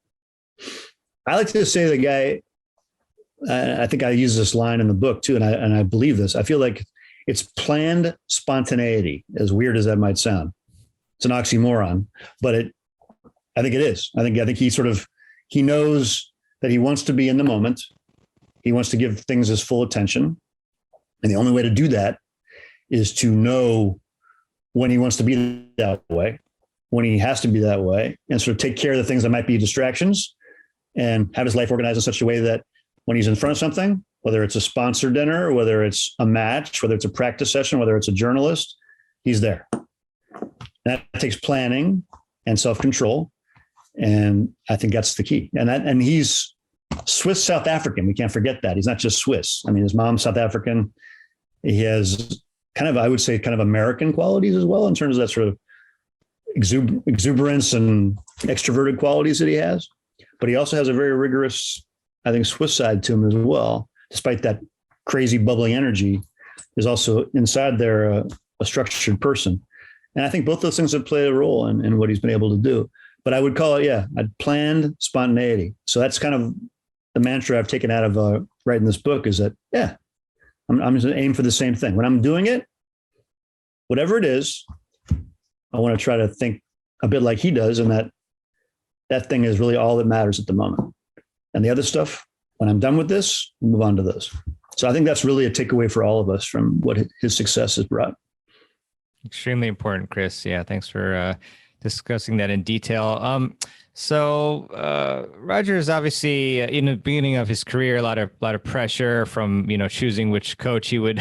I like to say the guy, I think I use this line in the book too, and I believe this. I feel like it's planned spontaneity, as weird as that might sound. it's an oxymoron, but I think it is. I think he knows that he wants to be in the moment. He wants to give things his full attention. And the only way to do that is to know when he wants to be that way, when he has to be that way, and sort of take care of the things that might be distractions and have his life organized in such a way that when he's in front of something, whether it's a sponsor dinner, whether it's a match, whether it's a practice session, whether it's a journalist, he's there. That takes planning and self-control. And I think that's the key. And he's Swiss South African. We can't forget that. He's not just Swiss. I mean, his mom's South African. He has I would say American qualities as well, in terms of that sort of exuberance and extroverted qualities that he has. But he also has a very rigorous, I think, Swiss side to him as well. Despite that crazy bubbling energy, there's also inside there a structured person. And I think both those things have played a role in what he's been able to do. But I would call it, I'd planned spontaneity. So that's kind of the mantra I've taken out of writing this book, is that, I'm just going to aim for the same thing. When I'm doing it, whatever it is, I want to try to think a bit like he does, and that thing is really all that matters at the moment. And the other stuff, when I'm done with this, we'll move on to this. So I think that's really a takeaway for all of us from what his success has brought. Extremely important, Chris. Yeah, thanks for discussing that in detail. So Roger is obviously in the beginning of his career, a lot of pressure from choosing which coach he would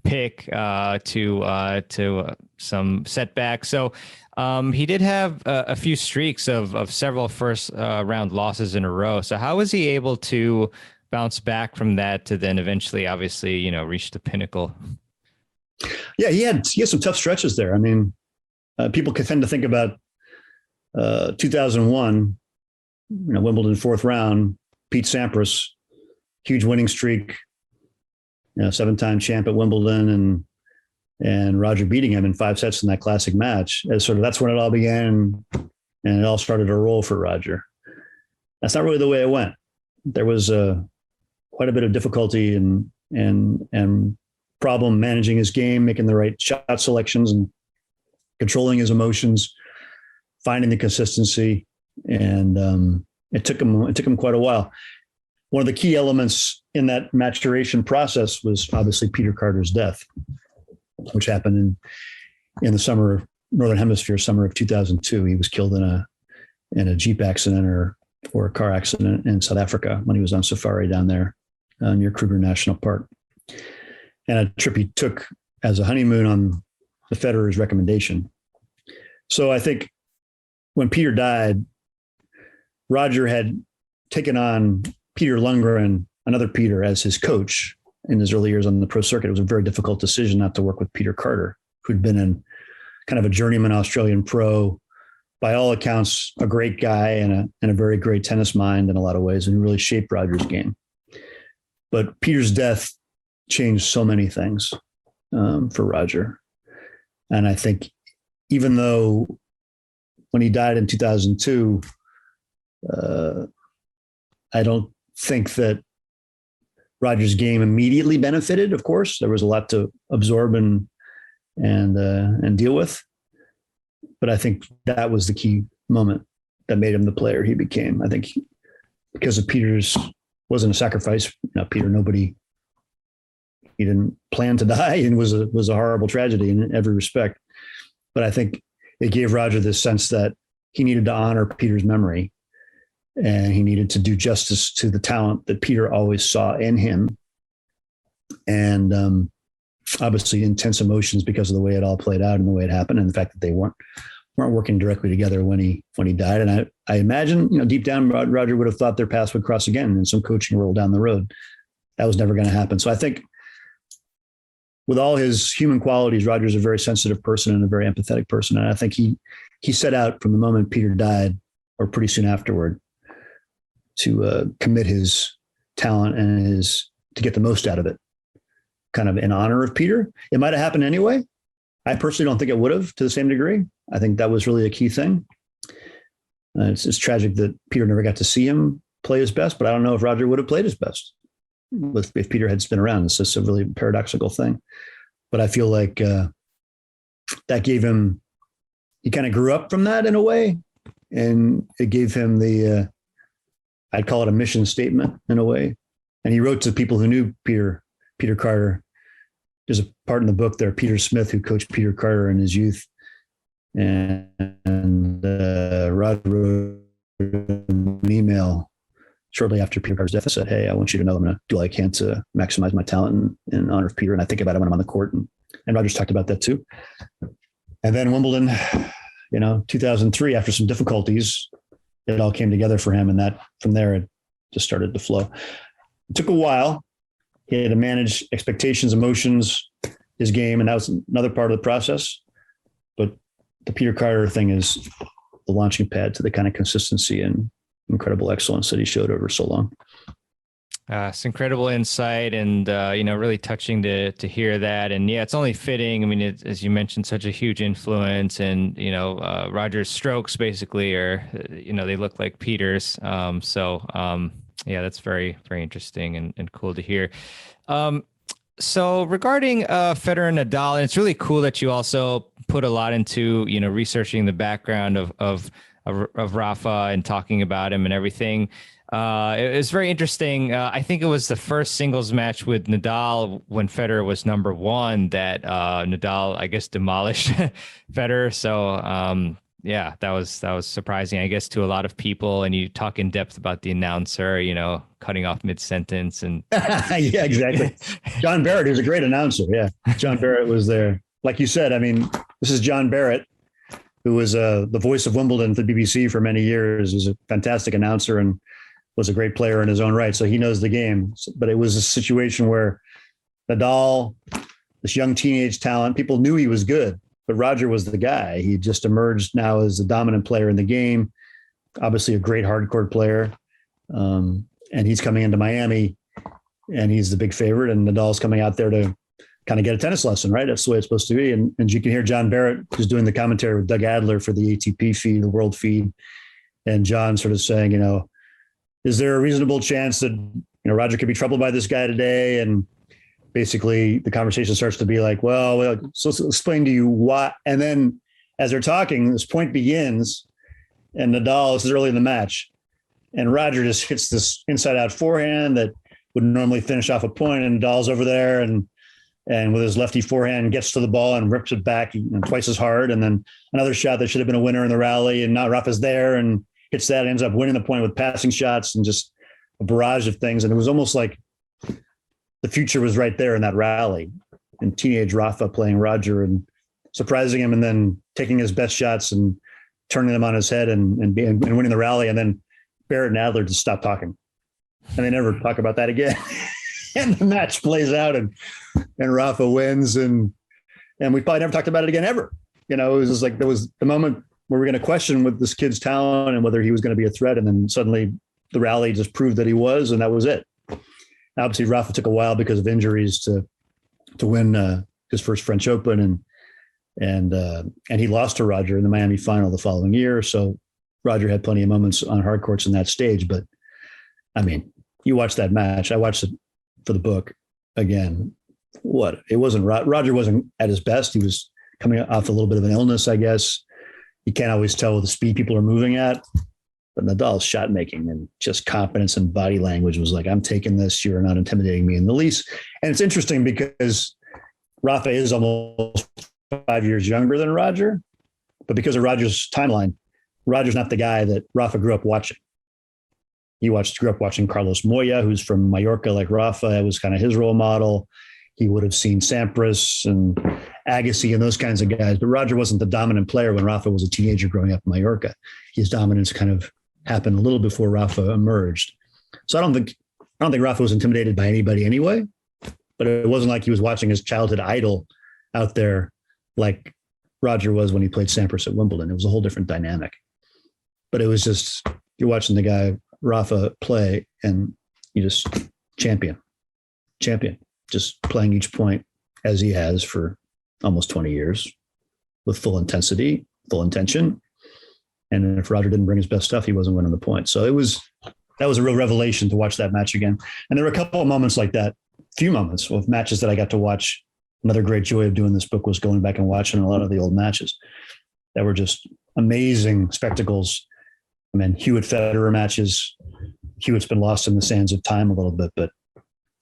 pick to some setbacks. So he did have a few streaks of several first round losses in a row. So how was he able to bounce back from that to then eventually, obviously, reach the pinnacle? Yeah, he had some tough stretches there. I mean, people can tend to think about 2001, Wimbledon fourth round, Pete Sampras, huge winning streak, 7-time champ at Wimbledon, and Roger beating him in 5 sets in that classic match. As sort of, that's when it all began, and it all started to roll for Roger. That's not really the way it went. There was quite a bit of difficulty and problem managing his game, making the right shot selections, and controlling his emotions, finding the consistency. And it took him quite a while. One of the key elements in that maturation process was obviously Peter Carter's death, which happened in the summer, Northern Hemisphere summer of 2002. He was killed in a Jeep accident or a car accident in South Africa when he was on safari down there near Kruger National Park. And a trip he took as a honeymoon on the Federer's recommendation. So I think when Peter died, Roger had taken on Peter Lundgren, another Peter, as his coach in his early years on the pro circuit. It was a very difficult decision not to work with Peter Carter, who'd been in kind of a journeyman Australian pro, by all accounts, a great guy and a very great tennis mind in a lot of ways, and really shaped Roger's game. But Peter's death changed so many things for Roger. And I think even though when he died in 2002, I don't think that Roger's game immediately benefited. Of course, there was a lot to absorb and deal with. But I think that was the key moment that made him the player he became. I think because of Peter's wasn't a sacrifice. Peter, he didn't plan to die, and was a horrible tragedy in every respect. But I think it gave Roger this sense that he needed to honor Peter's memory, and he needed to do justice to the talent that Peter always saw in him. And obviously intense emotions because of the way it all played out and the way it happened, and the fact that they weren't working directly together when he died. And I imagine, deep down, Roger would have thought their paths would cross again in some coaching role down the road. That was never going to happen. So I think with all his human qualities, Roger's a very sensitive person and a very empathetic person. And I think he set out from the moment Peter died, or pretty soon afterward, to commit his talent and to get the most out of it, kind of in honor of Peter. It might have happened anyway. I personally don't think it would have to the same degree. I think that was really a key thing. It's tragic that Peter never got to see him play his best, but I don't know if Roger would have played his best if Peter had been around. It's just a really paradoxical thing. But I feel like that gave him he kind of grew up from that in a way. And it gave him I'd call it a mission statement in a way. And he wrote to people who knew Peter Carter. There's a part in the book there, Peter Smith, who coached Peter Carter in his youth. And Roger wrote an email shortly after Peter Carter's death and said, "Hey, I want you to know I'm going to do all I can to maximize my talent in honor of Peter. And I think about it when I'm on the court." And Roger's talked about that too. And then Wimbledon, 2003, after some difficulties, it all came together for him. And that from there, it just started to flow. It took a while. He had to manage expectations, emotions, his game. And that was another part of the process. But the Peter Carter thing is the launching pad to the kind of consistency and incredible excellence that he showed over so long. It's incredible insight and, really touching to hear that. And yeah, it's only fitting. I mean, as you mentioned, such a huge influence and, Roger's strokes basically are, they look like Peter's. Yeah, that's very, very interesting and cool to hear. So regarding Federer and Nadal, and it's really cool that you also put a lot into, researching the background of Rafa and talking about him and everything. It was very interesting. I think it was the first singles match with Nadal when Federer was number one that Nadal, I guess, demolished Federer. So yeah, that was surprising, I guess, to a lot of people. And you talk in depth about the announcer, cutting off mid-sentence and yeah, exactly. John Barrett, who's a great announcer. Yeah, John Barrett was there. Like you said, I mean, this is John Barrett, who was the voice of Wimbledon for the BBC for many years. He's a fantastic announcer and was a great player in his own right. So he knows the game. But it was a situation where Nadal, this young teenage talent, people knew he was good, but Roger was the guy. He just emerged now as the dominant player in the game, obviously a great hardcourt player. And he's coming into Miami and he's the big favorite, and Nadal's coming out there to kind of get a tennis lesson, right? That's the way it's supposed to be. And you can hear John Barrett, who's doing the commentary with Doug Adler for the ATP feed, the world feed. And John sort of saying, is there a reasonable chance that, Roger could be troubled by this guy today? And basically the conversation starts to be like, well, so let's explain to you why. And then as they're talking, this point begins and Nadal, this is early in the match, and Roger just hits this inside out forehand that would normally finish off a point. And Nadal's over there and with his lefty forehand gets to the ball and rips it back twice as hard. And then another shot that should have been a winner in the rally, and now Rafa's there and hits that, ends up winning the point with passing shots and just a barrage of things. And it was almost like the future was right there in that rally, and teenage Rafa playing Roger and surprising him and then taking his best shots and turning them on his head and winning the rally. And then Barrett and Adler just stopped talking and they never talk about that again. And the match plays out and Rafa wins. And we probably never talked about it again ever. It was just like, there was the moment where we're going to question with this kid's talent and whether he was going to be a threat. And then suddenly the rally just proved that he was, and that was it. Obviously Rafa took a while because of injuries to win his first French Open. And he lost to Roger in the Miami final the following year. So Roger had plenty of moments on hard courts in that stage. But I mean, you watch that match. I watched it for the book again. It wasn't Roger wasn't at his best. He was coming off a little bit of an illness, I guess. You can't always tell the speed people are moving at, but Nadal's shot making and just confidence and body language was like, I'm taking this. You're not intimidating me in the least. And it's interesting because Rafa is almost 5 years younger than Roger, but because of Roger's timeline, Roger's not the guy that Rafa grew up watching. He grew up watching Carlos Moya, who's from Mallorca, like Rafa. That was kind of his role model. He would have seen Sampras and Agassi and those kinds of guys. But Roger wasn't the dominant player when Rafa was a teenager growing up in Mallorca. His dominance kind of happened a little before Rafa emerged. So I don't think Rafa was intimidated by anybody anyway. But it wasn't like he was watching his childhood idol out there like Roger was when he played Sampras at Wimbledon. It was a whole different dynamic. But it was just, you're watching the guy Rafa play and you just champion, just playing each point as he has for almost 20 years with full intensity, full intention. And if Roger didn't bring his best stuff, he wasn't winning the point. So that was a real revelation to watch that match again. And there were a couple of moments like that, few moments of matches that I got to watch. Another great joy of doing this book was going back and watching a lot of the old matches. that were just amazing spectacles. I mean, Hewitt Federer matches. Hewitt's been lost in the sands of time a little bit, but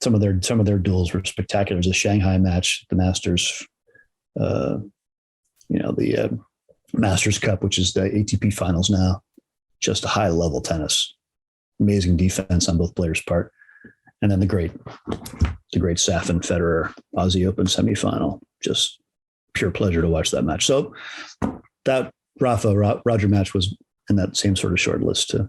some of their duels were spectacular. There's a Shanghai match, the Masters, the Masters Cup, which is the ATP finals now. Just a high level tennis, amazing defense on both players' part. And then the great Safin Federer Aussie Open semifinal. Just pure pleasure to watch that match. So that Roger match was in that same sort of short list too.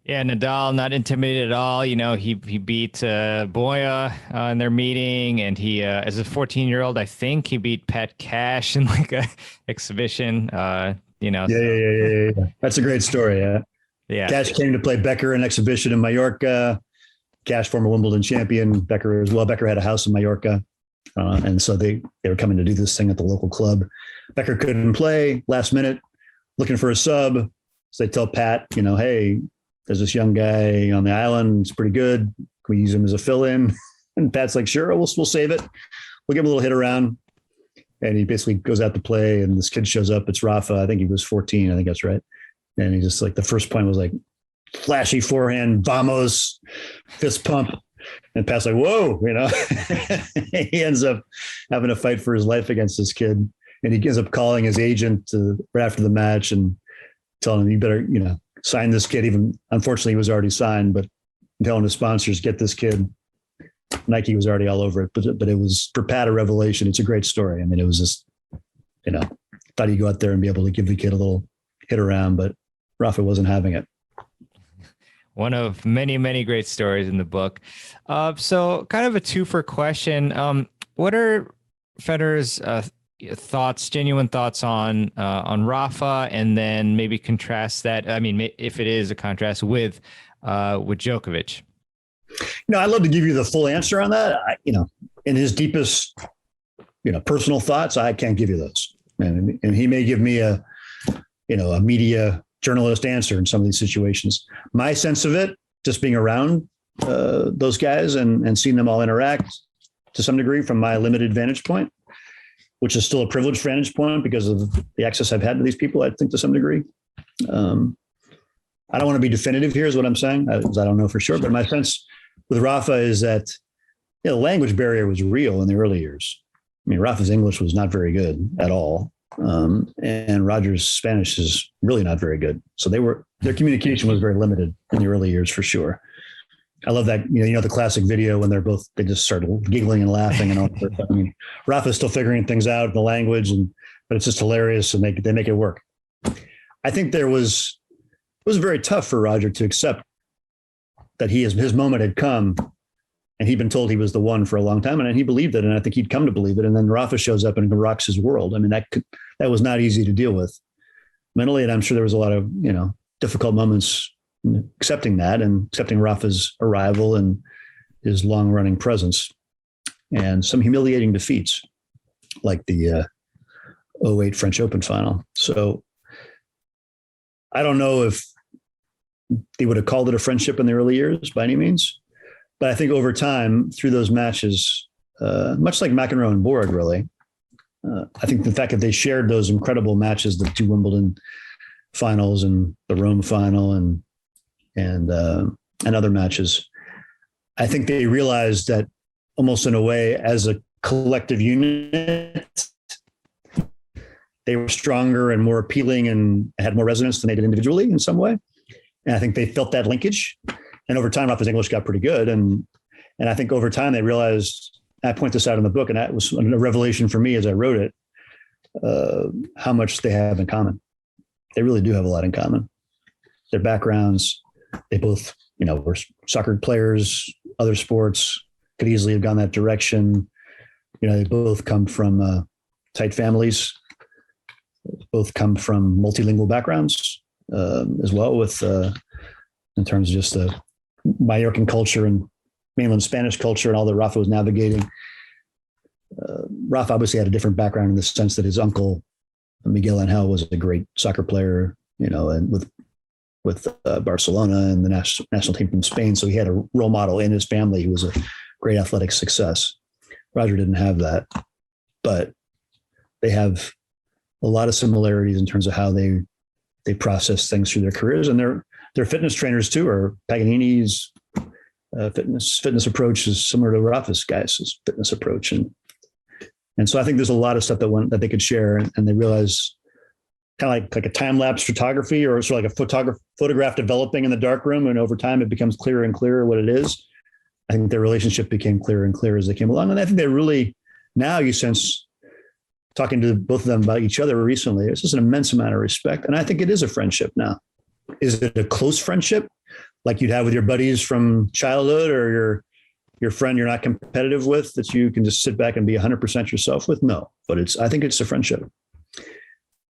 Yeah, Nadal not intimidated at all. He beat Boya in their meeting, and he, as a 14-year-old, I think he beat Pat Cash in like a exhibition. Yeah. That's a great story. Yeah. Cash came to play Becker in an exhibition in Mallorca. Cash, former Wimbledon champion. Becker as well. Becker had a house in Mallorca, and so they were coming to do this thing at the local club. Becker couldn't play last minute, looking for a sub. So they tell Pat, hey, there's this young guy on the island. It's pretty good. Can we use him as a fill-in? And Pat's like, sure, we'll save it. We'll give him a little hit around. And he basically goes out to play, and this kid shows up. It's Rafa. I think he was 14. I think that's right. And he just like, the first point was like flashy forehand, vamos, fist pump. And Pat's like, whoa, he ends up having a fight for his life against this kid. And he ends up calling his agent right after the match and telling him, you better, sign this kid. Even unfortunately, he was already signed, but telling his sponsors, get this kid. Nike was already all over it, but it was for Pat a revelation. It's a great story. I mean, it was just, thought he'd go out there and be able to give the kid a little hit around, but Rafa wasn't having it. One of many, many great stories in the book. So kind of a twofer question. What are Federer's thoughts, genuine thoughts on Rafa, and then maybe contrast that. I mean, if it is a contrast with Djokovic. I'd love to give you the full answer on that. In his deepest, personal thoughts, I can't give you those. And he may give me a media journalist answer in some of these situations. My sense of it, just being around those guys and seeing them all interact to some degree from my limited vantage point, which is still a privileged vantage point because of the access I've had to these people, I think to some degree. I don't want to be definitive here is what I'm saying, because I don't know for sure, but my sense with Rafa is that the language barrier was real in the early years. I mean, Rafa's English was not very good at all. And Roger's Spanish is really not very good. So their communication was very limited in the early years for sure. I love that, the classic video when they just started giggling and laughing and all. I mean, Rafa's still figuring things out in the language, but it's just hilarious and they make it work. I think it was very tough for Roger to accept that his moment had come and he'd been told he was the one for a long time, and he believed it. And I think he'd come to believe it. And then Rafa shows up and rocks his world. I mean, that was not easy to deal with mentally. And I'm sure there was a lot of, difficult moments accepting that and accepting Rafa's arrival and his long running presence, and some humiliating defeats like the 2008 French Open final. So I don't know if they would have called it a friendship in the early years by any means, but I think over time through those matches, much like McEnroe and Borg, really, I think the fact that they shared those incredible matches, the two Wimbledon finals and the Rome final and other matches, I think they realized that almost in a way as a collective unit, they were stronger and more appealing and had more resonance than they did individually in some way. And I think they felt that linkage. And over time, Rafa's English got pretty good. And I think over time they realized, I point this out in the book, and that was a revelation for me as I wrote it, how much they have in common. They really do have a lot in common. Their backgrounds, they both, were soccer players, other sports, could easily have gone that direction. They both come from tight families, both come from multilingual backgrounds as well, with in terms of just the Mallorcan culture and mainland Spanish culture and all that Rafa was navigating. Rafa obviously had a different background in the sense that his uncle, Miguel Angel, was a great soccer player, and with Barcelona and the national team from Spain. So he had a role model in his family who was a great athletic success. Roger didn't have that, but they have a lot of similarities in terms of how they process things through their careers, and their fitness trainers too. Or Paganini's fitness approach is similar to Rafa's guys' fitness approach, and so I think there's a lot of stuff that they could share, and they realize kind of like a time lapse photography, or sort of like a photograph developing in the darkroom, and over time it becomes clearer and clearer what it is. I think their relationship became clearer and clearer as they came along, and I think they really, now you sense, talking to both of them about each other recently, it's just an immense amount of respect, and I think it is a friendship now. Is it a close friendship like you'd have with your buddies from childhood, or your friend you're not competitive with that you can just sit back and be 100% yourself with? No, but I think it's a friendship.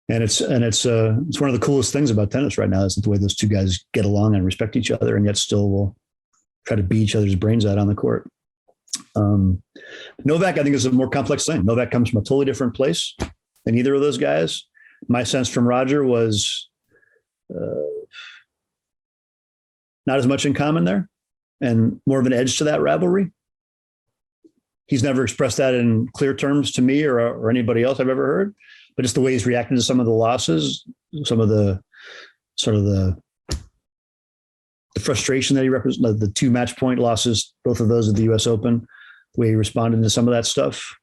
And it's one of the coolest things about tennis right now is the way those two guys get along and respect each other, and yet still will try to beat each other's brains out on the court. Novak, I think, is a more complex thing. Novak comes from a totally different place than either of those guys. My sense from Roger was not as much in common there, and more of an edge to that rivalry. He's never expressed that in clear terms to me or anybody else I've ever heard, but just the way he's reacted to some of the losses, some of the sort of the frustration that he represents, the 2 match point losses, both of those at the US Open, the way he responded to some of that stuff.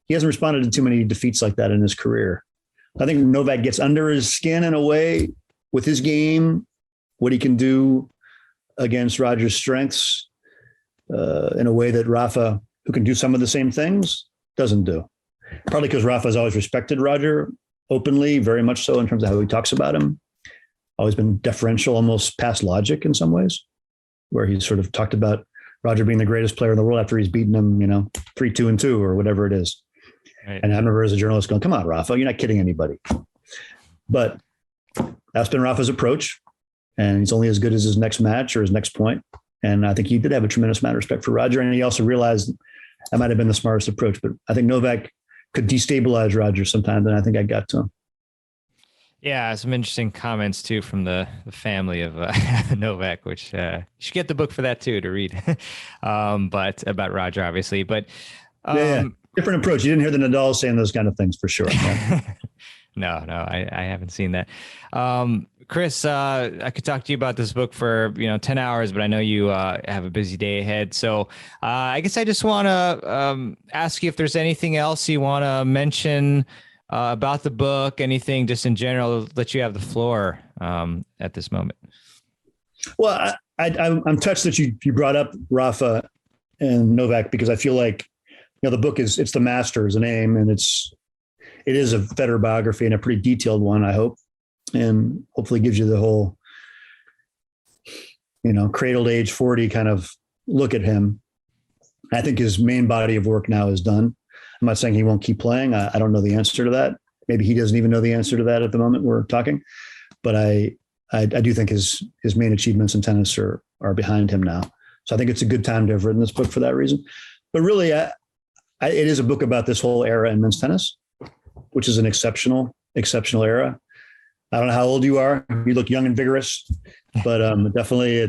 He hasn't responded to too many defeats like that in his career. I think Novak gets under his skin in a way with his game, what he can do against Roger's strengths, in a way that Rafa, who can do some of the same things, doesn't do. Partly because Rafa's always respected Roger openly, very much so in terms of how he talks about him. Always been deferential, almost past logic in some ways, where he's sort of talked about Roger being the greatest player in the world after he's beaten him, 3-2-2 or whatever it is. Right. And I remember as a journalist going, come on, Rafa, you're not kidding anybody. But that's been Rafa's approach. And he's only as good as his next match or his next point. And I think he did have a tremendous amount of respect for Roger. And he also realized that might have been the smartest approach. But I think Novak could destabilize Roger sometimes. And I think I got to him. Yeah, some interesting comments too from the family of Novak, which you should get the book for that too to read. But about Roger, obviously. But different approach. You didn't hear the Nadal saying those kind of things for sure. No, I haven't seen that. Chris, I could talk to you about this book for 10 hours, but I know you have a busy day ahead. So I guess I just want to ask you if there's anything else you want to mention about the book, anything just in general. Let you have the floor at this moment. Well, I'm touched that you brought up Rafa and Novak, because I feel like the book it's the Master is a name, and it is a Federer biography, and a pretty detailed one, I hope, and hopefully gives you the whole, cradle to age 40 kind of look at him. I think his main body of work now is done. I'm not saying he won't keep playing. I don't know the answer to that. Maybe he doesn't even know the answer to that at the moment we're talking. But I do think his main achievements in tennis are behind him now. So I think it's a good time to have written this book for that reason. But really, it is a book about this whole era in men's tennis, which is an exceptional era. I don't know how old you are. You look young and vigorous, but definitely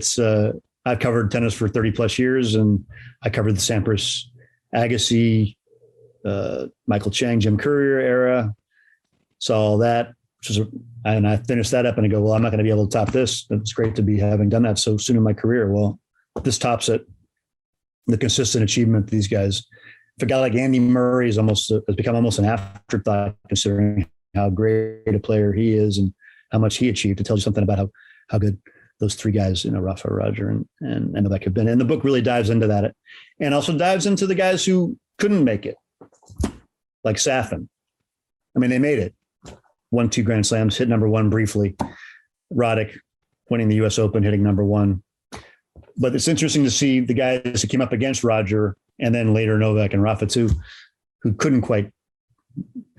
I've covered tennis for 30 plus years, and I covered the Sampras, Agassi, Michael Chang, Jim Courier era. Saw all that, and I finished that up and I go, well, I'm not going to be able to top this. It's great to be having done that so soon in my career. Well, this tops it. The consistent achievement of these guys. If a guy like Andy Murray has become almost an afterthought, considering how great a player he is and how much he achieved, it tells you something about how good those 3 guys, Rafa, Roger, and Novak have been. And the book really dives into that, and also dives into the guys who couldn't make it, like Safin. I mean, they made it. Won 2 Grand Slams, hit number 1 briefly. Roddick winning the US Open, hitting number 1. But it's interesting to see the guys who came up against Roger, and then later Novak and Rafa too, who couldn't quite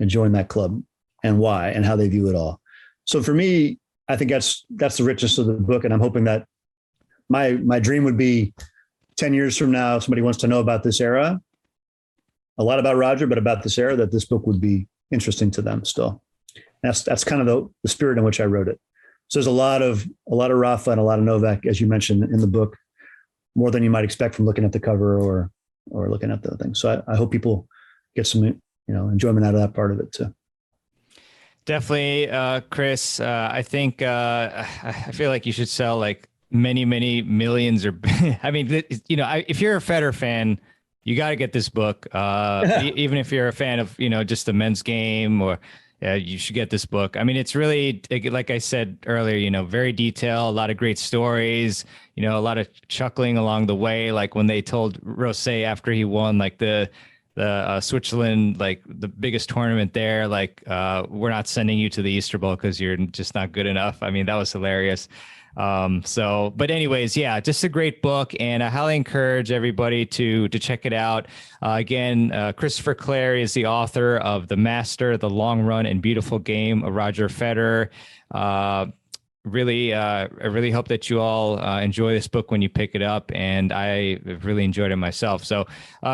join that club, and why, and how they view it all. So for me, I think that's the richness of the book. And I'm hoping that my dream would be 10 years from now, if somebody wants to know about this era, a lot about Roger, but about this era, that this book would be interesting to them still. That's kind of the spirit in which I wrote it. So there's a lot of Rafa and a lot of Novak, as you mentioned in the book, more than you might expect from looking at the cover or looking at the thing. So I hope people get some enjoyment out of that part of it too. Definitely, Chris. I think I feel like you should sell like many, many millions or I mean, if you're a Federer fan, you got to get this book. Even if you're a fan of, just the men's game or you should get this book. I mean, it's really, like I said earlier, very detailed, a lot of great stories, a lot of chuckling along the way. Like when they told Rosé after he won, like the Switzerland, like the biggest tournament there, like we're not sending you to the Easter Bowl because you're just not good enough. I mean, that was hilarious. But anyways, yeah, just a great book, and I highly encourage everybody to check it out. Again, Christopher Clarey is the author of The Master, The Long Run and Beautiful Game of Roger Federer. I really hope that you all enjoy this book when you pick it up, and I really enjoyed it myself. So,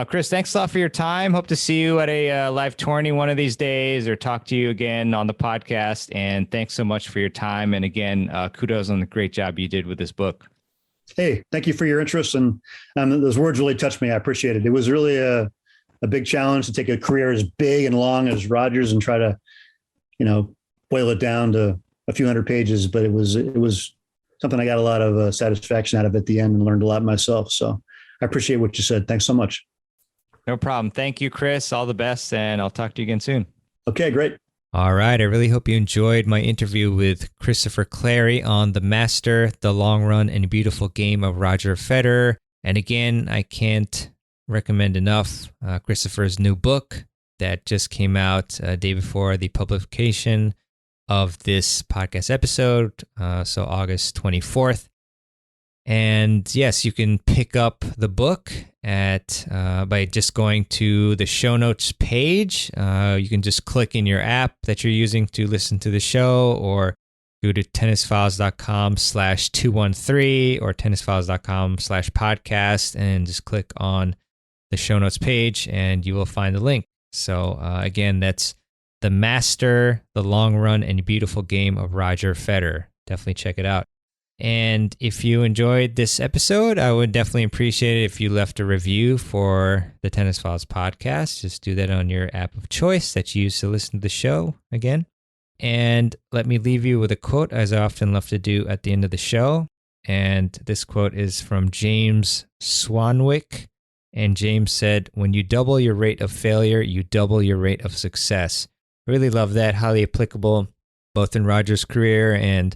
Chris, thanks a lot for your time. Hope to see you at a live tourney one of these days, or talk to you again on the podcast. And thanks so much for your time. And again, kudos on the great job you did with this book. Hey, thank you for your interest, and those words really touched me. I appreciate it. It was really a big challenge to take a career as big and long as Roger's and try to, boil it down to a few hundred pages, but it was something I got a lot of satisfaction out of at the end and learned a lot myself. So I appreciate what you said. Thanks so much. No problem. Thank you, Chris. All the best, and I'll talk to you again soon. Okay, great. All right. I really hope you enjoyed my interview with Christopher Clarey on The Master, The Long Run and Beautiful Game of Roger Federer. And again, I can't recommend enough Christopher's new book that just came out a day before the publication of this podcast episode, so August 24th. And yes, you can pick up the book at by just going to the show notes page. You can just click in your app that you're using to listen to the show, or go to tennisfiles.com/213 or tennisfiles.com/podcast and just click on the show notes page and you will find the link. So again, that's The Master, The Long Run and Beautiful Game of Roger Federer. Definitely check it out. And if you enjoyed this episode, I would definitely appreciate it if you left a review for the Tennis Files podcast. Just do that on your app of choice that you use to listen to the show again. And let me leave you with a quote, as I often love to do at the end of the show. And this quote is from James Swanwick. And James said, "When you double your rate of failure, you double your rate of success." Really love that. Highly applicable, both in Roger's career and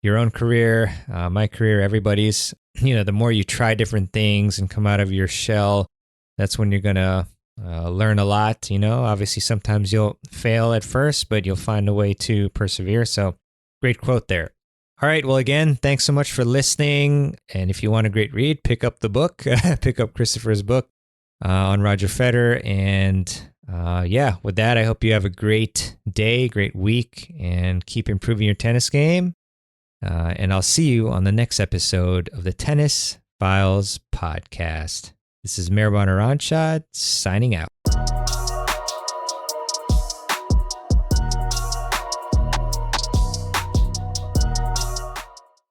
your own career, my career, everybody's. The more you try different things and come out of your shell, that's when you're going to learn a lot. Obviously sometimes you'll fail at first, but you'll find a way to persevere. So great quote there. All right. Well, again, thanks so much for listening. And if you want a great read, pick up the book, pick up Christopher's book on Roger Federer. And with that, I hope you have a great day, great week, and keep improving your tennis game. And I'll see you on the next episode of the Tennis Files podcast. This is Mehrban Iranshad signing out.